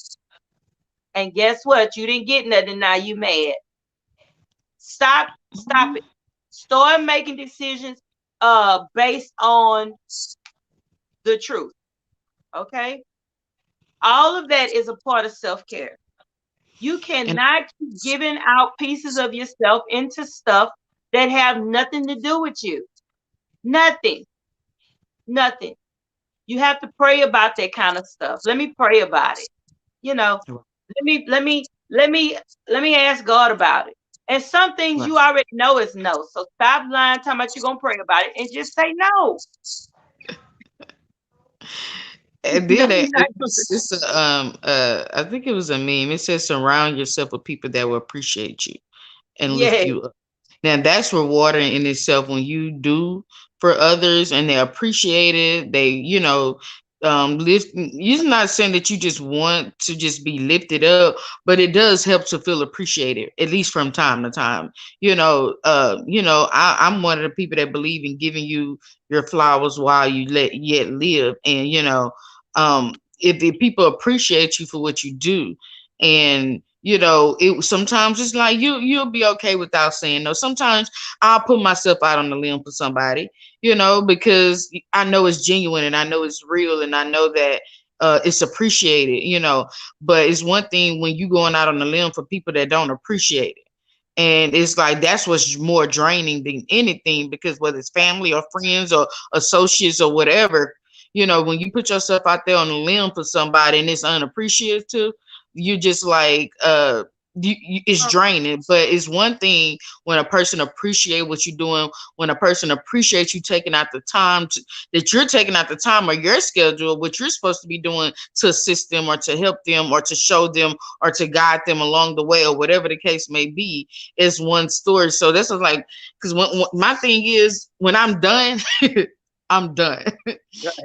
And guess what? You didn't get nothing. Now you mad. Stop it. Start making decisions based on the truth. Okay? All of that is a part of self-care. You And cannot keep giving out pieces of yourself into stuff that have nothing to do with you. Nothing. Nothing. You have to pray about that kind of stuff. Let me pray about it. You know, let me ask God about it. And some things right. you already know is no. So stop lying, talking about you're gonna pray about it and just say no. And No, then you're not gonna. it's a, I think it was a meme. It says surround yourself with people that will appreciate you and lift Yeah. you up. Now that's rewarding in itself when you do for others and they appreciate it. They, lift. You're not saying that you just want to just be lifted up, but it does help to feel appreciated, at least from time to time. I'm one of the people that believe in giving you your flowers while you let yet live, and if people appreciate you for what you do, and it sometimes it's like you'll be okay without saying no. Sometimes I'll put myself out on the limb for somebody, because I know it's genuine and I know it's real and I know that it's appreciated, but it's one thing when you going out on the limb for people that don't appreciate it. And it's like that's what's more draining than anything, because whether it's family or friends or associates or whatever, when you put yourself out there on a limb for somebody and it's unappreciative, you just like it's draining. But it's one thing when a person appreciate what you're doing, when a person appreciates you taking out the time that you're taking out the time or your schedule, what you're supposed to be doing to assist them or to help them or to show them or to guide them along the way or whatever the case may be, is one story. So that's like, because when my thing is when I'm done, I'm done. Right.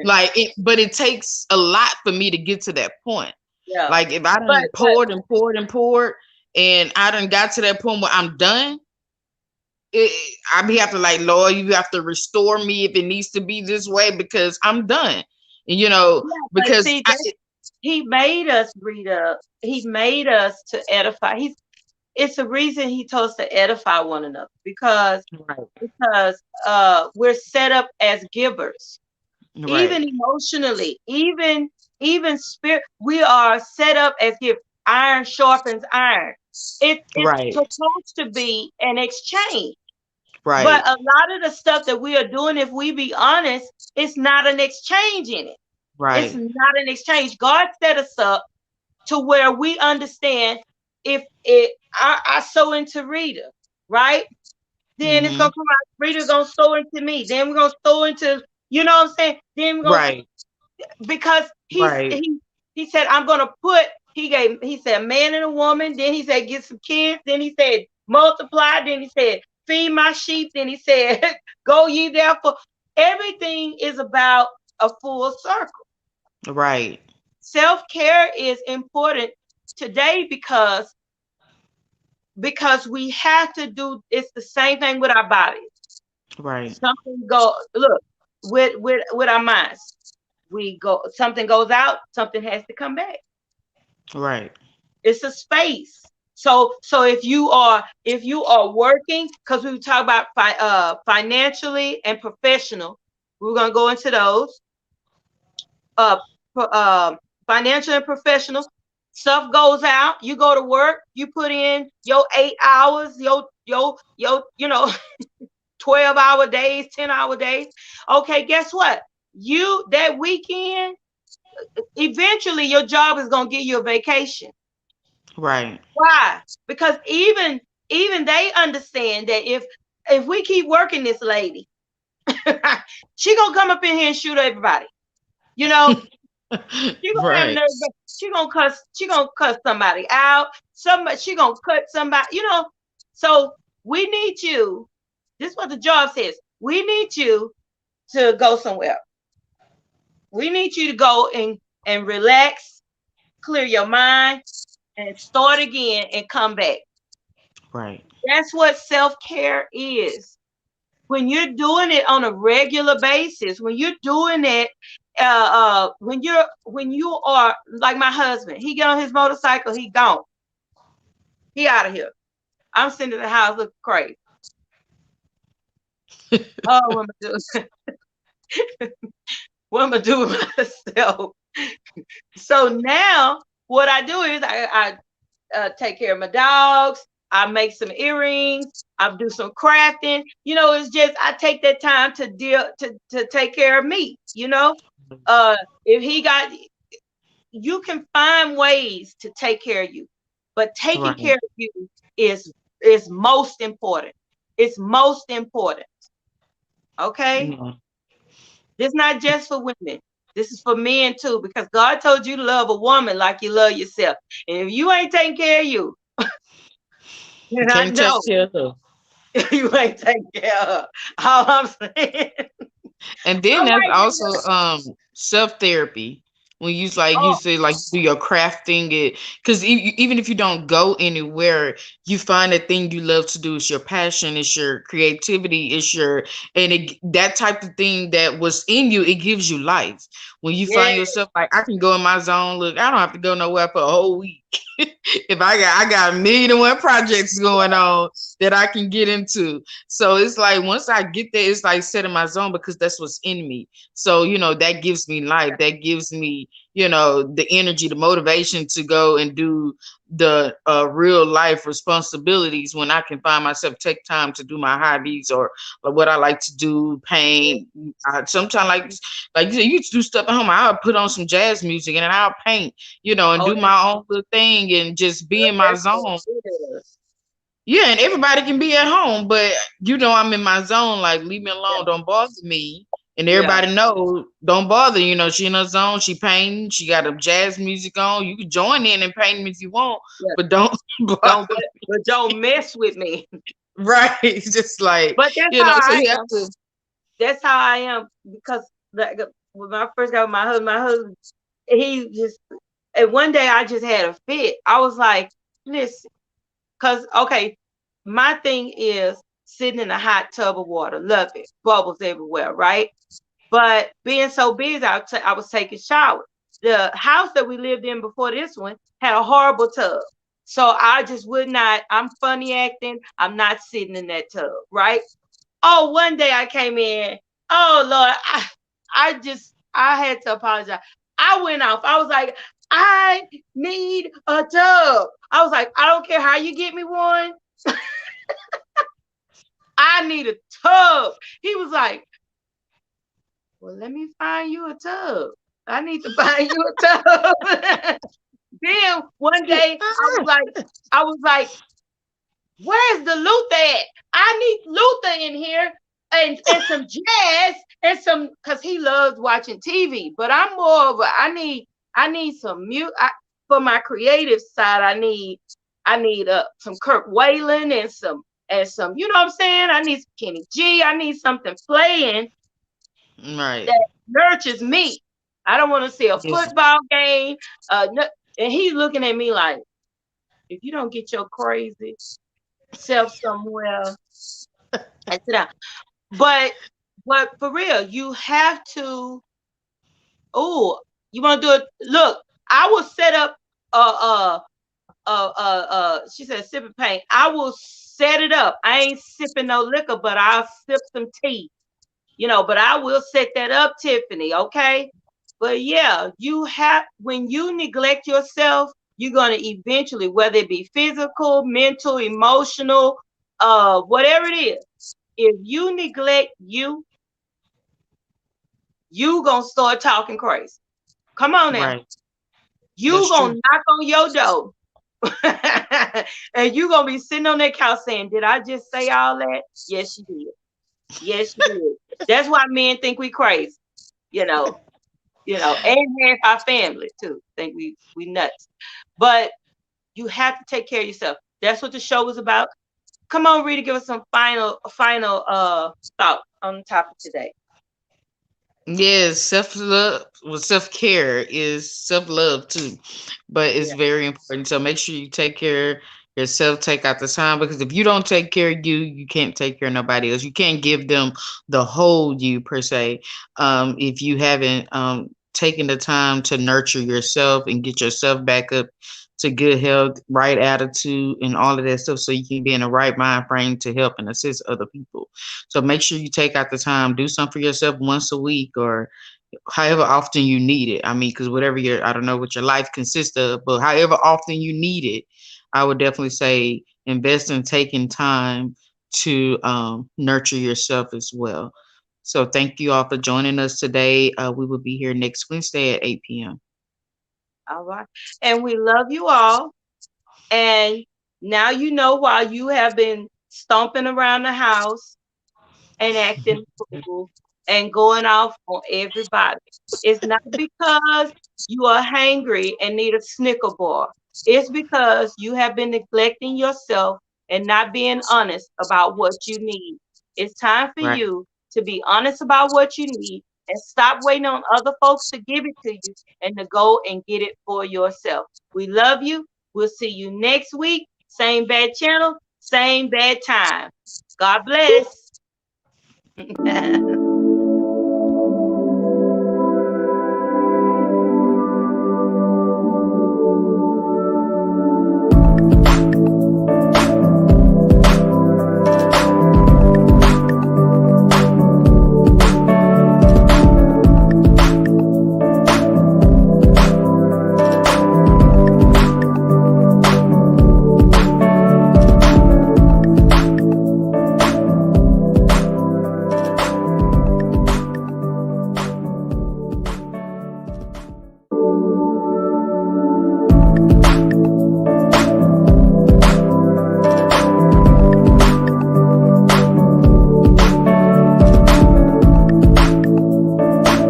Like it, but it takes a lot for me to get to that point. Yeah. Like if I But done poured and poured and poured, and I done got to that point where I'm done, I be have to like, Lord, you have to restore me if it needs to be this way because I'm done. And yeah, but because see that he made us, Rita. He made us to edify. It's a reason he told us to edify one another right, we're set up as givers, even right, emotionally, even spirit. We are set up as if iron sharpens iron. It's right, supposed to be an exchange, but right, a lot of the stuff that we are doing, if we be honest, it's not an exchange in it. It's right. not an exchange. God set us up to where we understand if it I sow into Rita, right? Then it's Mm-hmm. gonna come out. Rita gonna sow into me. Then we're gonna sow into, you know what I'm saying? Then we're gonna, Right, because right, he said, I'm gonna put, he said a man and a woman, then he said get some kids, then he said multiply, then he said feed my sheep, then he said go ye therefore. Everything is about a full circle. right, Self-care is important today because we have to do, it's the same thing with our bodies. right, Something go look with our minds. We go, something goes out, something has to come back. right, It's a space. So if you are working, because we talk about financially and professional, we're gonna go into those. Uh, Financial and professional stuff goes out. You go to work. You put in your 8 hours, your 12-hour days, 10-hour days. Okay, guess what? You that weekend, eventually your job is gonna give you a vacation. right, Why? Because even they understand that if we keep working this lady, she gonna come up in here and shoot everybody. You know, she gonna have right, nerve. She gonna cuss somebody out. She gonna cut somebody. So we need you. This is what the job says. We need you to go somewhere. We need you to go and relax, clear your mind, and start again and come back. right, That's what self-care is. When you're doing it on a regular basis, when you're doing it, when you are like my husband, he get on his motorcycle, he gone, he out of here. I'm sitting in the house looking crazy. Oh, what am I doing? What am I doing with myself? So now what I do is I take care of my dogs. I make some earrings. I do some crafting. It's just I take that time to deal to take care of me. Uh, if he got, you can find ways to take care of you, but taking care Right. of you is is most important. It's most important. Okay, Yeah. this not just for women. This is for men too, because God told you to love a woman like you love yourself. And if you ain't taking care of you, You then I can't take know care of her. you ain't taking care of her. All I'm saying. And then All that's right, also nigga. self therapy. When you Oh, say like do your crafting it, because even if you don't go anywhere, you find a thing you love to do. It's your passion, it's your creativity, it's your that type of thing that was in you. It gives you life. When you yeah, find yourself like I can go in my zone. Look, I don't have to go nowhere for a whole week. If I got a million and one projects going on that I can get into. So it's like once I get there, it's like setting my zone because that's what's in me. So, that gives me life. That gives me, the energy, the motivation to go and do the real life responsibilities when I can find myself take time to do my hobbies or what I like to do, paint. Sometimes like you said, you used to do stuff at home. I'll put on some jazz music and I'll paint, and oh, do my own little thing and just be in my that's so zone. good. Yeah, and everybody can be at home, but I'm in my zone. Like, leave me Yeah, alone. Don't bother me. And yeah, everybody know, don't bother. She in her zone. She painting. She got a jazz music on. You can join in and paint if you want, yeah. but don't bother. Don't, but don't mess with me. Right? It's just like But that's how so I you have am. to. That's how I am because like, when I first got with my husband, he just, and one day I just had a fit. I was like, listen, because okay, my thing is sitting in a hot tub of water, love it, bubbles everywhere, right? But being so busy, I was taking showers. The house that we lived in before this one had a horrible tub. So I just would not, I'm funny acting. I'm not sitting in that tub, right? Oh, one day I came in. Oh Lord, I had to apologize. I went off. I was like, I need a tub. I was like, I don't care how you get me one. I need a tub. He was like, well, let me find you a tub. I need to find you a tub. Then one day I was like, where's the Luther at? I need Luther in here and some jazz and some because he loves watching TV. But I'm more of a I need some mute for my creative side. I need some Kirk Whalen and some you know what I'm saying. I need some Kenny G. I need something playing Right. that nurtures me. I don't want to see a Yes. football game. And he's looking at me like, if you don't get your crazy self somewhere and sit down. But but for real, you have to. Oh, you want to do it? Look, I will set up. She said sipping paint. I will set it up. I ain't sipping no liquor, but I'll sip some tea. But I will set that up, Tiffany. Okay. But yeah, you have when you neglect yourself, you're gonna eventually, whether it be physical, mental, emotional, whatever it is, if you neglect you, you gonna start talking crazy. Come on now. Right. You That's gonna true. knock on your door. And you gonna be sitting on that couch saying, did I just say all that? Yes, you did. Yes, you did. That's why men think we crazy, you know, and half our family too. Think we nuts. But you have to take care of yourself. That's what the show was about. Come on, Rita, give us some final thought on the topic today. Yes, self love, well, self care is self love too, but it's Yeah. very important. So make sure you take care of yourself, take out the time because if you don't take care of you, you can't take care of nobody else. You can't give them the whole you per se. If you haven't taking the time to nurture yourself and get yourself back up to good health, right attitude, and all of that stuff so you can be in the right mind frame to help and assist other people. So make sure you take out the time, do something for yourself once a week or however often you need it. I mean, because whatever your, I don't know what your life consists of, but however often you need it, I would definitely say invest in taking time to nurture yourself as well. So thank you all for joining us today. We will be here next Wednesday at 8 p.m. All right. And we love you all. And now you know why you have been stomping around the house and acting fool and going off on everybody. It's not because you are hangry and need a Snicker bar. It's because you have been neglecting yourself and not being honest about what you need. It's time for Right. you to be honest about what you need and stop waiting on other folks to give it to you and to go and get it for yourself. We love you. We'll see you next week. Same bad channel, same bad time. God bless.